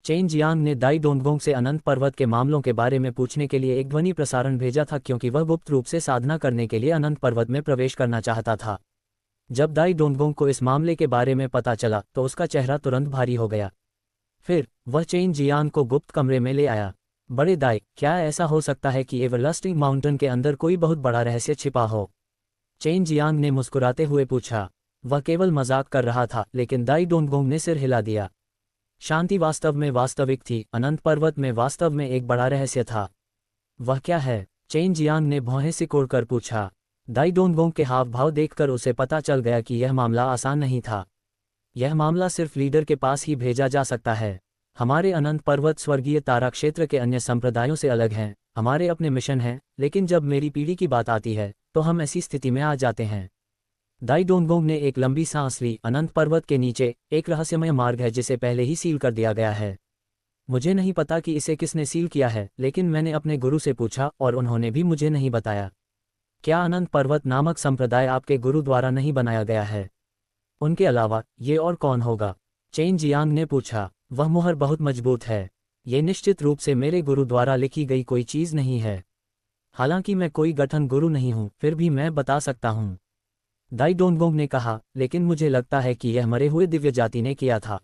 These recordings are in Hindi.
चेन जियांग ने दाई डोंगगोंग से अनंत पर्वत के मामलों के बारे में पूछने के लिए एक ध्वनि प्रसारण भेजा था क्योंकि वह गुप्त रूप से साधना करने के लिए अनंत पर्वत में प्रवेश करना चाहता था। जब दाई डोंगगोंग को इस मामले के बारे में पता चला तो उसका चेहरा तुरंत भारी हो गया। फिर वह चेन जियांग को गुप्त कमरे में ले आया। बड़े दाई, क्या ऐसा हो सकता है कि एवरलास्टिंग माउंटेन के अंदर कोई बहुत बड़ा रहस्य छिपा हो? चेन जियांग ने मुस्कुराते हुए पूछा। वह केवल मजाक कर रहा था, लेकिन दाई डोंगगोंग ने सिर हिला दिया। शांति वास्तव में वास्तविक थी, अनंत पर्वत में वास्तव में एक बड़ा रहस्य था। वह क्या है? चेन जियांग ने भौहें सिकोड़कर पूछा। दाई डोंगगोंग के हाव भाव देखकर उसे पता चल गया कि यह मामला आसान नहीं था। यह मामला सिर्फ लीडर के पास ही भेजा जा सकता है। हमारे अनंत पर्वत स्वर्गीय तारा क्षेत्र के अन्य संप्रदायों से अलग हैं, हमारे अपने मिशन हैं, लेकिन जब मेरी पीढ़ी की बात आती है तो हम ऐसी स्थिति में आ जाते हैं। दाई डोंगगोंग ने एक लंबी सांस ली। अनंत पर्वत के नीचे एक रहस्यमय मार्ग है जिसे पहले ही सील कर दिया गया है। मुझे नहीं पता कि इसे किसने सील किया है, लेकिन मैंने अपने गुरु से पूछा और उन्होंने भी मुझे नहीं बताया। क्या अनंत पर्वत नामक संप्रदाय आपके गुरु द्वारा नहीं बनाया गया है? उनके अलावा ये और कौन होगा? चेन जियांग ने पूछा। वह मुहर बहुत मजबूत है। ये निश्चित रूप से मेरे गुरु द्वारा लिखी गई कोई चीज़ नहीं है। हालांकि मैं कोई गठन गुरु नहीं हूँ, फिर भी मैं बता सकता हूँ, दाई डोंगगोंग ने कहा, लेकिन मुझे लगता है कि यह मरे हुए दिव्य जाति ने किया था।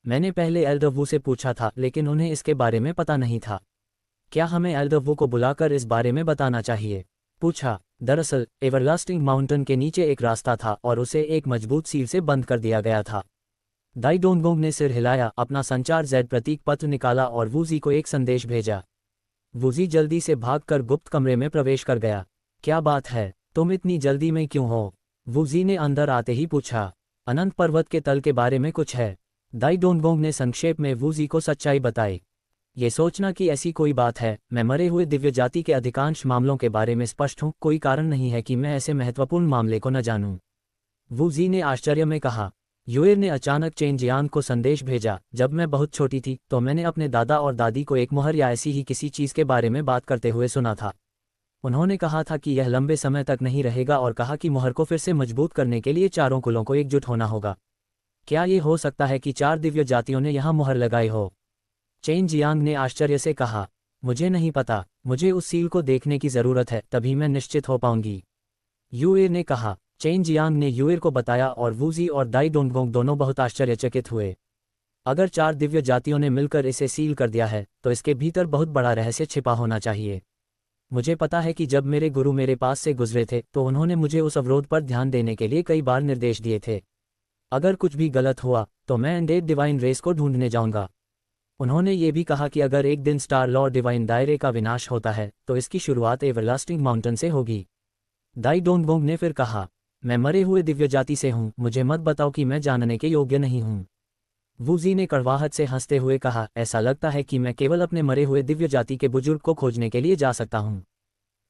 मैंने पहले एल्डर वू से पूछा था, लेकिन उन्हें इसके बारे में पता नहीं था। क्या हमें एल्डर वू को बुलाकर इस बारे में बताना चाहिए? पूछा। दरअसल एवरलास्टिंग माउंटेन के नीचे एक रास्ता था और उसे एक मजबूत सील से बंद कर दिया गया था। दाई डोंगगोंग ने सिर हिलाया, अपना संचार जेड प्रतीक पत्र निकाला और वूजी को एक संदेश भेजा। वूजी जल्दी से भागकर गुप्त कमरे में प्रवेश कर गया। क्या बात है, तुम इतनी जल्दी में क्यों हो? वूजी ने अंदर आते ही पूछा। अनंत पर्वत के तल के बारे में कुछ है? दाई डोंगगोंग ने संक्षेप में वूजी को सच्चाई बताई। ये सोचना कि ऐसी कोई बात है, मैं मरे हुए दिव्य जाति के अधिकांश मामलों के बारे में स्पष्ट हूँ, कोई कारण नहीं है कि मैं ऐसे महत्वपूर्ण मामले को न जानूं। वूजी ने आश्चर्य में कहा। युएर ने अचानक चेन जियांग को संदेश भेजा। जब मैं बहुत छोटी थी तो मैंने अपने दादा और दादी को एक मुहर या ऐसी ही किसी चीज़ के बारे में बात करते हुए सुना था। उन्होंने कहा था कि यह लंबे समय तक नहीं रहेगा और कहा कि मुहर को फिर से मजबूत करने के लिए चारों कुलों को एकजुट होना होगा। क्या ये हो सकता है कि 4 दिव्य जातियों ने यहाँ मुहर लगाई हो? चेन जियांग ने आश्चर्य से कहा। मुझे नहीं पता, मुझे उस सील को देखने की ज़रूरत है, तभी मैं निश्चित हो पाऊंगी, युएर ने कहा। चेन जियांग ने युएर को बताया और वूजी और दाई डोंगगोंग दोनों बहुत आश्चर्यचकित हुए। अगर 4 दिव्य जातियों ने मिलकर इसे सील कर दिया है तो इसके भीतर बहुत बड़ा रहस्य छिपा होना चाहिए। मुझे पता है कि जब मेरे गुरु मेरे पास से गुजरे थे तो उन्होंने मुझे उस अवरोध पर ध्यान देने के लिए कई बार निर्देश दिए थे। अगर कुछ भी गलत हुआ तो मैं अनडेड डिवाइन रेस को ढूंढने जाऊंगा। उन्होंने ये भी कहा कि अगर एक दिन स्टार लॉर्ड डिवाइन दायरे का विनाश होता है तो इसकी शुरुआत एवरलास्टिंग माउंटेन से होगी। दाई डोंगगोंग ने फिर कहा, मैं मरे हुए दिव्य जाति से हूँ, मुझे मत बताओ कि मैं जानने के योग्य नहीं हूँ। वूजी ने कड़वाहट से हंसते हुए कहा, ऐसा लगता है कि मैं केवल अपने मरे हुए दिव्य जाति के बुजुर्ग को खोजने के लिए जा सकता हूँ।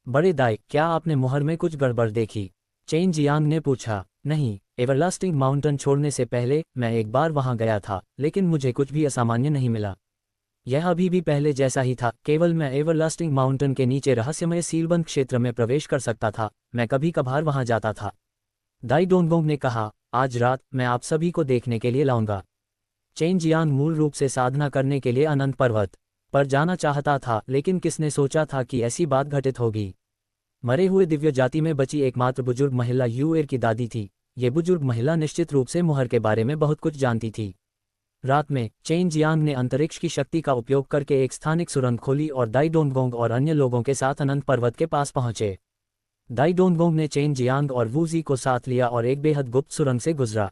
बड़े दाई, क्या आपने मुहर में कुछ गड़बड़ देखी? चेन जियांग ने पूछा। नहीं, एवरलास्टिंग माउंटेन छोड़ने से पहले मैं एक बार वहां गया था, लेकिन मुझे कुछ भी असामान्य नहीं मिला। यह अभी भी पहले जैसा ही था, केवल मैं एवरलास्टिंग माउंटेन के नीचे रहस्यमय सीलबंद क्षेत्र में प्रवेश कर सकता था। मैं कभी कभार वहां जाता था। दाई डोंगगोंग ने कहा, आज रात मैं आप सभी को देखने के लिए लाऊंगा। चेन जियांग मूल रूप से साधना करने के लिए अनंत पर्वत पर जाना चाहता था, लेकिन किसने सोचा था कि ऐसी बात घटित होगी। मरे हुए दिव्य जाति में बची एकमात्र बुजुर्ग महिला युएर की दादी थी। ये बुजुर्ग महिला निश्चित रूप से मुहर के बारे में बहुत कुछ जानती थी। रात में चेन जियांग ने अंतरिक्ष की शक्ति का उपयोग करके एक स्थानिक सुरंग खोली और दाई डोंगगोंग और अन्य लोगों के साथ अनंत पर्वत के पास पहुंचे। दाई डोंगगोंग ने चेन जियांग और वूजी को साथ लिया और एक बेहद गुप्त सुरंग से गुजरा।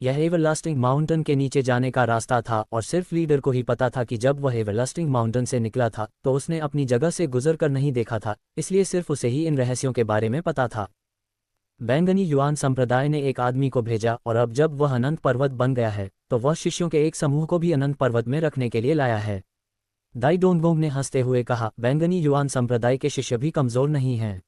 यह एवरलास्टिंग माउंटेन के नीचे जाने का रास्ता था और सिर्फ लीडर को ही पता था कि जब वह एवरलास्टिंग माउंटेन से निकला था तो उसने अपनी जगह से गुजर कर नहीं देखा था, इसलिए सिर्फ उसे ही इन रहस्यों के बारे में पता था। बैंगनी युआन संप्रदाय ने एक आदमी को भेजा और अब जब वह अनंत पर्वत बन गया है तो वह शिष्यों के एक समूह को भी अनंत पर्वत में रखने के लिए लाया है। दाई डोंगगोंग ने हंसते हुए कहा, बैंगनी युआन संप्रदाय के शिष्य भी कमजोर नहीं हैं।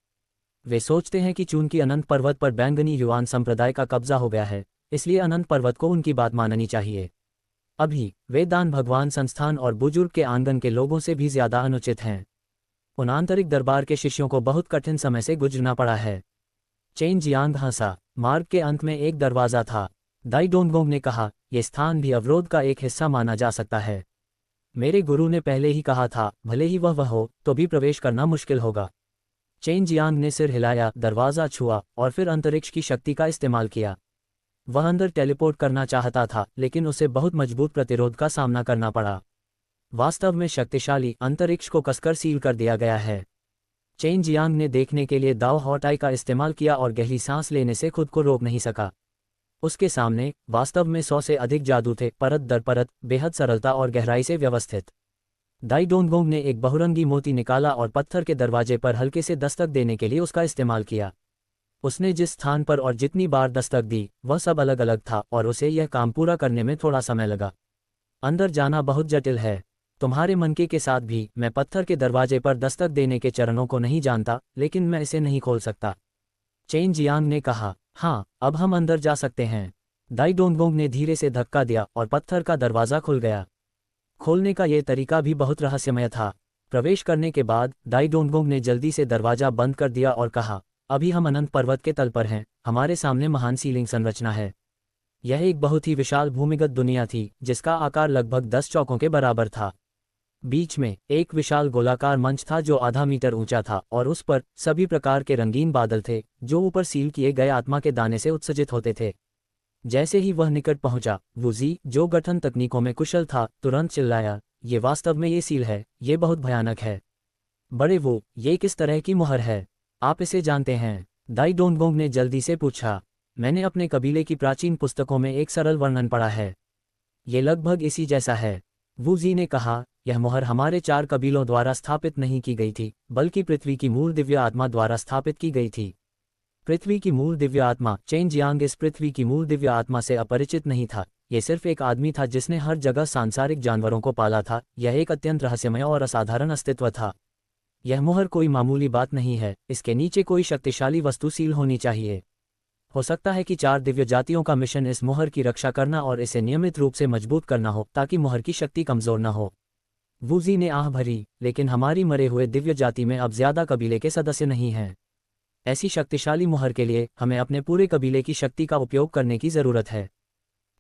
वे सोचते हैं कि चूंकि अनंत पर्वत पर बैंगनी युआन संप्रदाय का कब्जा हो गया है, इसलिए अनंत पर्वत को उनकी बात माननी चाहिए। अभी वे दान भगवान संस्थान और बुजुर्ग के आंगन के लोगों से भी ज्यादा अनुचित हैं। उन आंतरिक दरबार के शिष्यों को बहुत कठिन समय से गुजरना पड़ा है। चेन जियांग हंसा। मार्ग के अंत में एक दरवाजा था। दाई डोंगगोंग ने कहा, यह स्थान भी अवरोध का एक हिस्सा माना जा सकता है। मेरे गुरु ने पहले ही कहा था, भले ही वह हो तो भी प्रवेश करना मुश्किल होगा। चेन जियांग ने सिर हिलाया, दरवाज़ा छुआ और फिर अंतरिक्ष की शक्ति का इस्तेमाल किया। वह अंदर टेलीपोर्ट करना चाहता था, लेकिन उसे बहुत मजबूत प्रतिरोध का सामना करना पड़ा। वास्तव में शक्तिशाली अंतरिक्ष को कसकर सील कर दिया गया है। चेन जियांग ने देखने के लिए दाओ हॉटाई का इस्तेमाल किया और गहरी सांस लेने से खुद को रोक नहीं सका। उसके सामने वास्तव में 100 से अधिक जादू थे, परत दर परत, बेहद सरलता और गहराई से व्यवस्थित। दाई डोनगोंग ने एक बहुरंगी मोती निकाला और पत्थर के दरवाजे पर हल्के से दस्तक देने के लिए उसका इस्तेमाल किया। उसने जिस स्थान पर और जितनी बार दस्तक दी वह सब अलग अलग था और उसे यह काम पूरा करने में थोड़ा समय लगा। अंदर जाना बहुत जटिल है। तुम्हारे मन के साथ भी मैं पत्थर के दरवाजे पर दस्तक देने के चरणों को नहीं जानता, लेकिन मैं इसे नहीं खोल सकता। चेन जियांग ने कहा, हाँ, अब हम अंदर जा सकते हैं। दाई डोनगोंग ने धीरे से धक्का दिया और पत्थर का दरवाज़ा खुल गया। खोलने का यह तरीका भी बहुत रहस्यमय था। प्रवेश करने के बाद दाई डोनगोंग ने जल्दी से दरवाज़ा बंद कर दिया और कहा, अभी हम अनंत पर्वत के तल पर हैं, हमारे सामने महान सीलिंग संरचना है। यह एक बहुत ही विशाल भूमिगत दुनिया थी जिसका आकार लगभग 10 चौकों के बराबर था। बीच में एक विशाल गोलाकार मंच था जो आधा मीटर ऊंचा था और उस पर सभी प्रकार के रंगीन बादल थे जो ऊपर सील किए गए आत्मा के दाने से उत्सर्जित होते थे। जैसे ही वह निकट पहुंचा, वुजी, जो गठन तकनीकों में कुशल था, तुरंत चिल्लाया, ये वास्तव में ये सील है, ये बहुत भयानक है। बड़े वो, ये किस तरह की मुहर है? आप इसे जानते हैं? दाई डोनगोंग ने जल्दी से पूछा। मैंने अपने कबीले की प्राचीन पुस्तकों में एक सरल वर्णन पढ़ा है। ये लगभग इसी जैसा है। वुजी ने कहा, यह मुहर हमारे 4 कबीलों द्वारा स्थापित नहीं की गई थी, बल्कि पृथ्वी की मूल दिव्य आत्मा द्वारा स्थापित की गई थी। पृथ्वी की मूल दिव्य आत्मा। चेन जियांग इस पृथ्वी की मूल दिव्य आत्मा से अपरिचित नहीं था। ये सिर्फ एक आदमी था जिसने हर जगह सांसारिक जानवरों को पाला था। यह एक अत्यंत रहस्यमय और असाधारण अस्तित्व था। यह मुहर कोई मामूली बात नहीं है, इसके नीचे कोई शक्तिशाली वस्तु सील होनी चाहिए। हो सकता है कि 4 दिव्य जातियों का मिशन इस मुहर की रक्षा करना और इसे नियमित रूप से मजबूत करना हो ताकि मुहर की शक्ति कमजोर न हो। वुजी ने आह भरी, लेकिन हमारी मरे हुए दिव्य जाति में अब ज्यादा कबीले के सदस्य नहीं हैं। ऐसी शक्तिशाली मुहर के लिए हमें अपने पूरे कबीले की शक्ति का उपयोग करने की जरूरत है।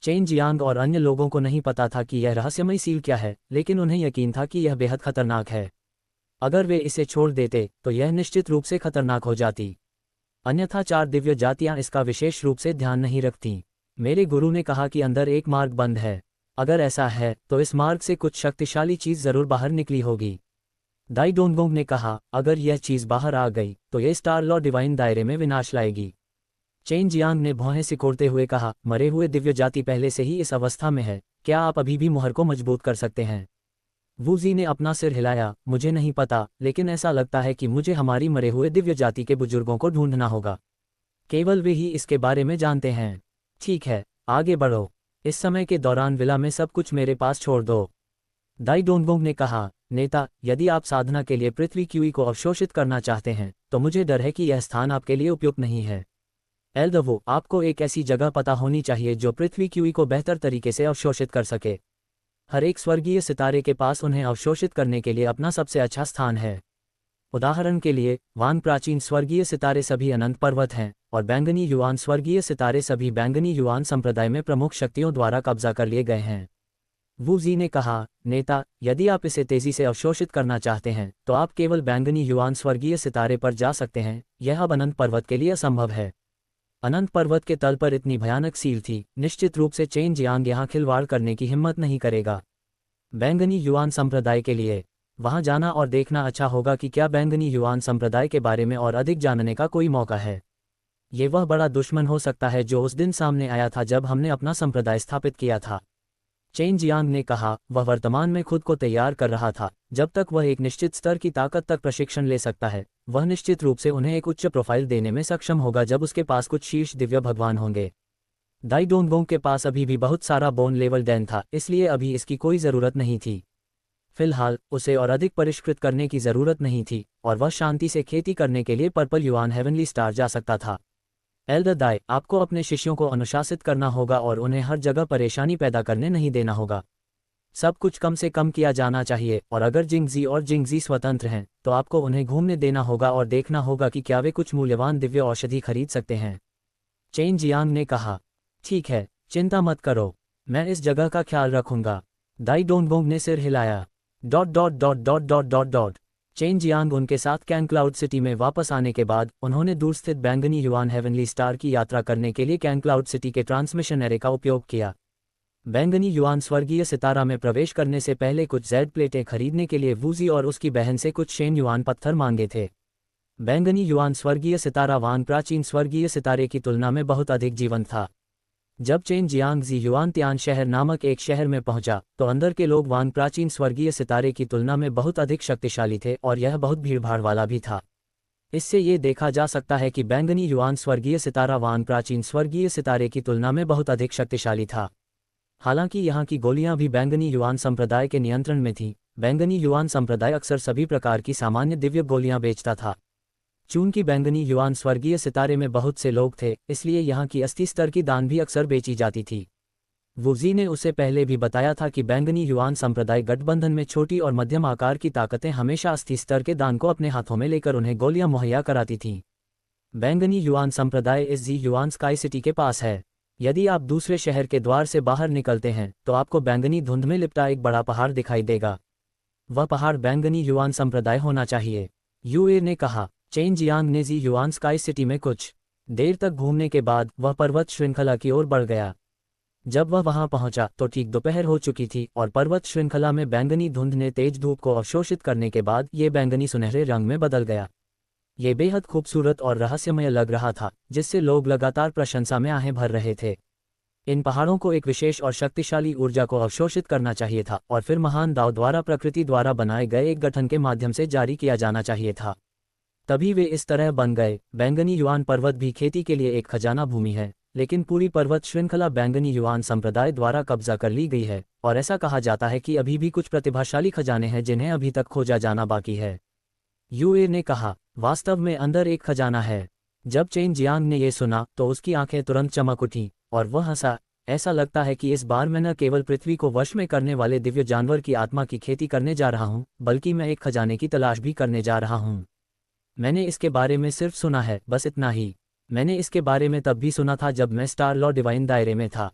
चेन जियांग और अन्य लोगों को नहीं पता था कि यह रहस्यमय सील क्या है, लेकिन उन्हें यकीन था कि यह बेहद खतरनाक है। अगर वे इसे छोड़ देते तो यह निश्चित रूप से खतरनाक हो जाती। अन्यथा 4 दिव्य जातियां इसका विशेष रूप से ध्यान नहीं रखतीं। मेरे गुरु ने कहा कि अंदर एक मार्ग बंद है। अगर ऐसा है तो इस मार्ग से कुछ शक्तिशाली चीज जरूर बाहर निकली होगी। दाई डोनगोंग ने कहा, अगर यह चीज बाहर आ गई तो यह स्टार लॉ डिवाइन दायरे में विनाश लाएगी। चेन जियांग ने भौहें सिकोड़ते हुए कहा, मरे हुए दिव्य जाति पहले से ही इस अवस्था में है, क्या आप अभी भी मुहर को मजबूत कर सकते हैं? वुजी ने अपना सिर हिलाया, मुझे नहीं पता, लेकिन ऐसा लगता है कि मुझे हमारी मरे हुए दिव्य जाति के बुजुर्गों को ढूंढना होगा। केवल वे ही इसके बारे में जानते हैं। ठीक है, आगे बढ़ो। इस समय के दौरान विला में सब कुछ मेरे पास छोड़ दो। दाई डोनगोंग ने कहा, नेता, यदि आप साधना के लिए पृथ्वी क्यूई को अवशोषित करना चाहते हैं तो मुझे डर है कि यह स्थान आपके लिए उपयुक्त नहीं है। एल्दवो, आपको एक ऐसी जगह पता होनी चाहिए जो पृथ्वी क्यूई को बेहतर तरीके से अवशोषित कर सके। हर एक स्वर्गीय सितारे के पास उन्हें अवशोषित करने के लिए अपना सबसे अच्छा स्थान है। उदाहरण के लिए, वान प्राचीन स्वर्गीय सितारे सभी अनंत पर्वत हैं, और बैंगनी युआन स्वर्गीय सितारे सभी बैंगनी युआन संप्रदाय में प्रमुख शक्तियों द्वारा कब्जा कर लिए गए हैं। वुजी ने कहा, नेता, यदि आप इसे तेजी से अवशोषित करना चाहते हैं तो आप केवल बैंगनी युआन स्वर्गीय सितारे पर जा सकते हैं। यह अब अनंत पर्वत के लिए असंभव है। अनंत पर्वत के तल पर इतनी भयानक सील थी, निश्चित रूप से चेन जियांग यहाँ खिलवाड़ करने की हिम्मत नहीं करेगा। बैंगनी युआन संप्रदाय के लिए वहां जाना और देखना अच्छा होगा कि क्या बैंगनी युआन संप्रदाय के बारे में और अधिक जानने का कोई मौका है। ये वह बड़ा दुश्मन हो सकता है जो उस दिन सामने आया था जब हमने अपना संप्रदाय स्थापित किया था। चेन जियांग ने कहा, वह वर्तमान में खुद को तैयार कर रहा था। जब तक वह एक निश्चित स्तर की ताकत तक प्रशिक्षण ले सकता है, वह निश्चित रूप से उन्हें एक उच्च प्रोफाइल देने में सक्षम होगा जब उसके पास कुछ शीर्ष दिव्य भगवान होंगे। दाई डोनगोंग के पास अभी भी बहुत सारा बोन लेवल डैन था, इसलिए अभी इसकी कोई ज़रूरत नहीं थी। फिलहाल उसे और अधिक परिष्कृत करने की ज़रूरत नहीं थी और वह शांति से खेती करने के लिए पर्पल युआन हेवनली स्टार जा सकता था। एल्डर दाई, आपको अपने शिष्यों को अनुशासित करना होगा और उन्हें हर जगह परेशानी पैदा करने नहीं देना होगा। सब कुछ कम से कम किया जाना चाहिए, और अगर जिंगजी और जिंगजी स्वतंत्र हैं तो आपको उन्हें घूमने देना होगा और देखना होगा कि क्या वे कुछ मूल्यवान दिव्य औषधि खरीद सकते हैं। चेन जियांग ने कहा, ठीक है, चिंता मत करो, मैं इस जगह का ख्याल रखूंगा। दाई डोंगबोंग ने सिर हिलाया। Dot dot dot dot dot dot dot. Chain Jiang उनके साथ कैंग क्लाउड सिटी में वापस आने के बाद उन्होंने दूर स्थित बैंगनी युआन हेवनली स्टार की यात्रा करने के लिए कैंग क्लाउड सिटी के ट्रांसमिशन एरे का उपयोग किया। बैंगनी युआन स्वर्गीय सितारा में प्रवेश करने से पहले कुछ जेड प्लेटें खरीदने के लिए वूजी और उसकी बहन से कुछ शेन युआन पत्थर मांगे थे। बैंगनी युआन स्वर्गीय सितारा वान प्राचीन स्वर्गीय सितारे की तुलना में बहुत अधिक जीवंत था। जब चेन जियांग जी युआन त्यान शहर नामक एक शहर में पहुंचा तो अंदर के लोग वान प्राचीन स्वर्गीय सितारे की तुलना में बहुत अधिक शक्तिशाली थे और यह बहुत भीड़भाड़ वाला भी था। इससे ये देखा जा सकता है कि बैंगनी युआन स्वर्गीय सितारा वान प्राचीन स्वर्गीय सितारे की तुलना में बहुत अधिक शक्तिशाली था। हालांकि यहाँ की गोलियां भी बैंगनी युआन संप्रदाय के नियंत्रण में थीं। बैंगनी युआन संप्रदाय अक्सर सभी प्रकार की सामान्य दिव्य गोलियां बेचता था। चूंकि बैंगनी युआन स्वर्गीय सितारे में बहुत से लोग थे, इसलिए यहाँ की अस्थि स्तर की दान भी अक्सर बेची जाती थी। वुजी ने उसे पहले भी बताया था कि बैंगनी युआन संप्रदाय गठबंधन में छोटी और मध्यम आकार की ताकतें हमेशा अस्थि स्तर के दान को अपने हाथों में लेकर उन्हें गोलियां मुहैया कराती थीं। बैंगनी युआन संप्रदाय इस जी युआन स्काई सिटी के पास है। यदि आप दूसरे शहर के द्वार से बाहर निकलते हैं तो आपको बैंगनी धुंध में लिपटा एक बड़ा पहाड़ दिखाई देगा। वह पहाड़ बैंगनी युआन संप्रदाय होना चाहिए, यूए ने कहा। चेन जियांग ने जी युआन स्काई सिटी में कुछ देर तक घूमने के बाद वह पर्वत श्रृंखला की ओर बढ़ गया। जब वह वहां पहुंचा तो ठीक दोपहर हो चुकी थी और पर्वत श्रृंखला में बैंगनी धुंध ने तेज धूप को अवशोषित करने के बाद ये बैंगनी सुनहरे रंग में बदल गया। ये बेहद खूबसूरत और रहस्यमय लग रहा था, जिससे लोग लगातार प्रशंसा में आहें भर रहे थे। इन पहाड़ों को एक विशेष और शक्तिशाली ऊर्जा को अवशोषित करना चाहिए था और फिर महान दाव द्वारा प्रकृति द्वारा बनाए गए एक गठन के माध्यम से जारी किया जाना चाहिए था। तभी वे इस तरह बन गए। बैंगनी युआन पर्वत भी खेती के लिए एक खजाना भूमि है, लेकिन पूरी पर्वत श्रृंखला बैंगनी युआन संप्रदाय द्वारा कब्जा कर ली गई है और ऐसा कहा जाता है कि अभी भी कुछ प्रतिभाशाली खजाने हैं जिन्हें अभी तक खोजा जाना बाकी है, यूए ने कहा। वास्तव में अंदर एक खजाना है। जब चेन जियांग ने यह सुना तो उसकी आंखें तुरंत चमक उठीं और वह हंसा। ऐसा लगता है कि इस बार मैं न केवल पृथ्वी को वश में करने वाले दिव्य जानवर की आत्मा की खेती करने जा रहा हूं, बल्कि मैं एक खजाने की तलाश भी करने जा रहा हूं। मैंने इसके बारे में सिर्फ सुना है, बस इतना ही। मैंने इसके बारे में तब भी सुना था जब मैं स्टार लॉ डिवाइन दायरे में था।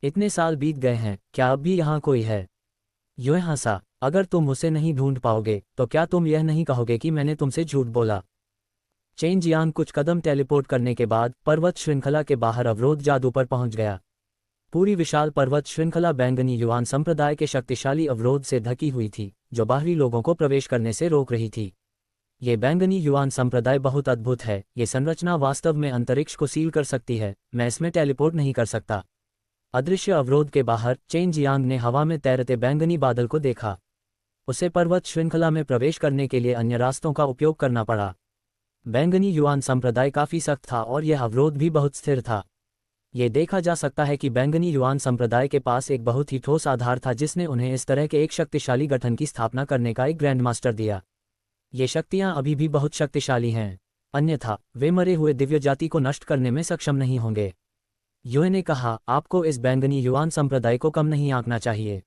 इतने साल बीत गए हैं, क्या अब भी यहाँ कोई है? यूं हंसा। अगर तुम उसे नहीं ढूंढ पाओगे तो क्या तुम यह नहीं कहोगे कि मैंने तुमसे झूठ बोला? चेन जियांग कुछ कदम टेलीपोर्ट करने के बाद पर्वत श्रृंखला के बाहर अवरोध जादू पर पहुंच गया। पूरी विशाल पर्वत श्रृंखला बैंगनी युआन संप्रदाय के शक्तिशाली अवरोध से ढकी हुई थी, जो बाहरी लोगों को प्रवेश करने से रोक रही थी। ये बैंगनी युआन संप्रदाय बहुत अद्भुत है। ये संरचना वास्तव में अंतरिक्ष को सील कर सकती है। मैं इसमें टेलीपोर्ट नहीं कर सकता। अदृश्य अवरोध के बाहर चेन जियांग ने हवा में तैरते बैंगनी बादल को देखा। उसे पर्वत श्रृंखला में प्रवेश करने के लिए अन्य रास्तों का उपयोग करना पड़ा। बैंगनी युआन संप्रदाय काफी सख्त था और यह अवरोध भी बहुत स्थिर था। ये देखा जा सकता है कि बैंगनी युआन संप्रदाय के पास एक बहुत ही ठोस आधार था जिसने उन्हें इस तरह के एक शक्तिशाली गठन की स्थापना करने का एक ग्रैंड मास्टर दिया। ये शक्तियां अभी भी बहुत शक्तिशाली हैं, अन्यथा वे मरे हुए दिव्य जाति को नष्ट करने में सक्षम नहीं होंगे, यूए ने कहा। आपको इस बैंगनी युआन संप्रदाय को कम नहीं आंकना चाहिए।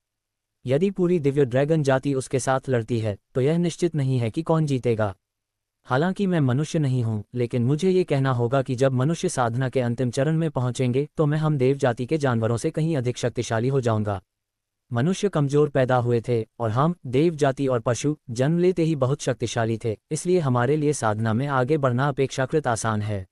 यदि पूरी दिव्य ड्रैगन जाति उसके साथ लड़ती है तो यह निश्चित नहीं है कि कौन जीतेगा। हालांकि मैं मनुष्य नहीं हूं, लेकिन मुझे ये कहना होगा कि जब मनुष्य साधना के अंतिम चरण में पहुंचेंगे तो मैं हम देव जाति के जानवरों से कहीं अधिक शक्तिशाली हो जाऊंगा। मनुष्य कमजोर पैदा हुए थे और हम देव जाति और पशु जन्म लेते ही बहुत शक्तिशाली थे, इसलिए हमारे लिए साधना में आगे बढ़ना अपेक्षाकृत आसान है।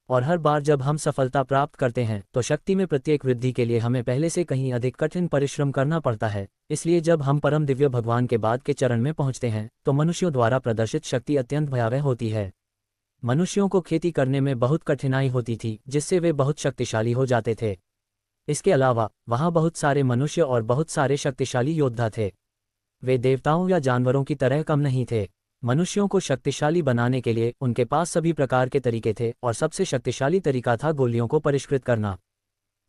और हर बार जब हम सफलता प्राप्त करते हैं तो शक्ति में प्रत्येक वृद्धि के लिए हमें पहले से कहीं अधिक कठिन परिश्रम करना पड़ता है। इसलिए जब हम परम दिव्य भगवान के बाद के चरण में पहुंचते हैं तो मनुष्यों द्वारा प्रदर्शित शक्ति अत्यंत भयावह होती है। मनुष्यों को खेती करने में बहुत कठिनाई होती थी, जिससे वे बहुत शक्तिशाली हो जाते थे। इसके अलावा वहाँ बहुत सारे मनुष्य और बहुत सारे शक्तिशाली योद्धा थे। वे देवताओं या जानवरों की तरह कम नहीं थे। मनुष्यों को शक्तिशाली बनाने के लिए उनके पास सभी प्रकार के तरीके थे और सबसे शक्तिशाली तरीका था गोलियों को परिष्कृत करना।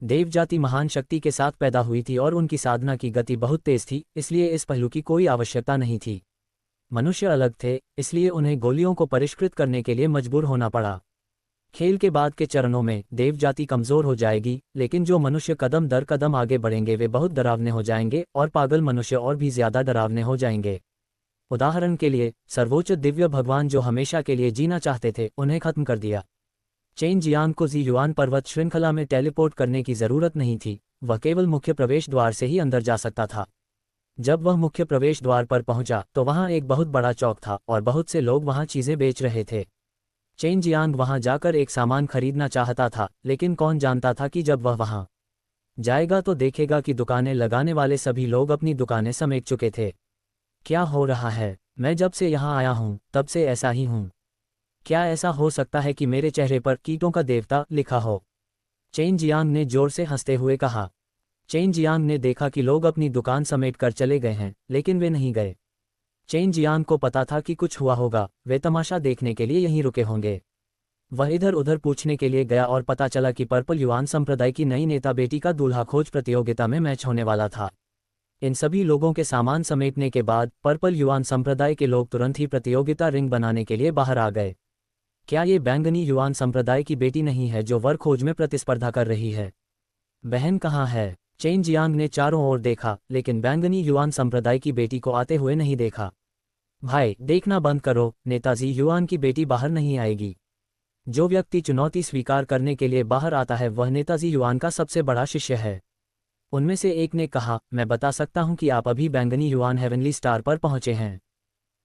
देव जाति महान शक्ति के साथ पैदा हुई थी और उनकी साधना की गति बहुत तेज थी, इसलिए इस पहलू की कोई आवश्यकता नहीं थी। मनुष्य अलग थे, इसलिए उन्हें गोलियों को परिष्कृत करने के लिए मजबूर होना पड़ा। खेल के बाद के चरणों में देव जाति कमजोर हो जाएगी, लेकिन जो मनुष्य कदम दर कदम आगे बढ़ेंगे वे बहुत डरावने हो जाएंगे और पागल मनुष्य और भी ज्यादा डरावने हो जाएंगे। उदाहरण के लिए सर्वोच्च दिव्य भगवान जो हमेशा के लिए जीना चाहते थे, उन्हें खत्म कर दिया। चेन जियांग को जी युआन पर्वत श्रृंखला में टेलीपोर्ट करने की जरूरत नहीं थी, वह केवल मुख्य प्रवेश द्वार से ही अंदर जा सकता था। जब वह मुख्य प्रवेश द्वार पर पहुंचा तो वहां एक बहुत बड़ा चौक था और बहुत से लोग वहां चीजें बेच रहे थे। चेन जियांग वहां जाकर एक सामान खरीदना चाहता था, लेकिन कौन जानता था कि जब वह वहां जाएगा तो देखेगा कि दुकानें लगाने वाले सभी लोग अपनी दुकानें समेट चुके थे। क्या हो रहा है? मैं जब से यहाँ आया हूँ तब से ऐसा ही हूँ। क्या ऐसा हो सकता है कि मेरे चेहरे पर कीटों का देवता लिखा हो? चेन जियांग ने जोर से हंसते हुए कहा। चेन जियांग ने देखा कि लोग अपनी दुकान समेट कर चले गए हैं, लेकिन वे नहीं गए। चेन जियांग को पता था कि कुछ हुआ होगा, वे तमाशा देखने के लिए यहीं रुके होंगे। वह इधर उधर पूछने के लिए गया और पता चला कि पर्पल युआन संप्रदाय की नई नेता बेटी का दूल्हा खोज प्रतियोगिता में मैच होने वाला था। इन सभी लोगों के सामान समेटने के बाद पर्पल युआन संप्रदाय के लोग तुरंत ही प्रतियोगिता रिंग बनाने के लिए बाहर आ गए। क्या ये बैंगनी युआन संप्रदाय की बेटी नहीं है जो वर खोज में प्रतिस्पर्धा कर रही है? बहन कहाँ है? चेन जियांग ने चारों ओर देखा, लेकिन बैंगनी युआन संप्रदाय की बेटी को आते हुए नहीं देखा। भाई, देखना बंद करो, नेताजी युआन की बेटी बाहर नहीं आएगी। जो व्यक्ति चुनौती स्वीकार करने के लिए बाहर आता है वह नेताजी युआन का सबसे बड़ा शिष्य है। उनमें से एक ने कहा, मैं बता सकता हूं कि आप अभी बैंगनी युआन हेवनली स्टार पर पहुंचे हैं।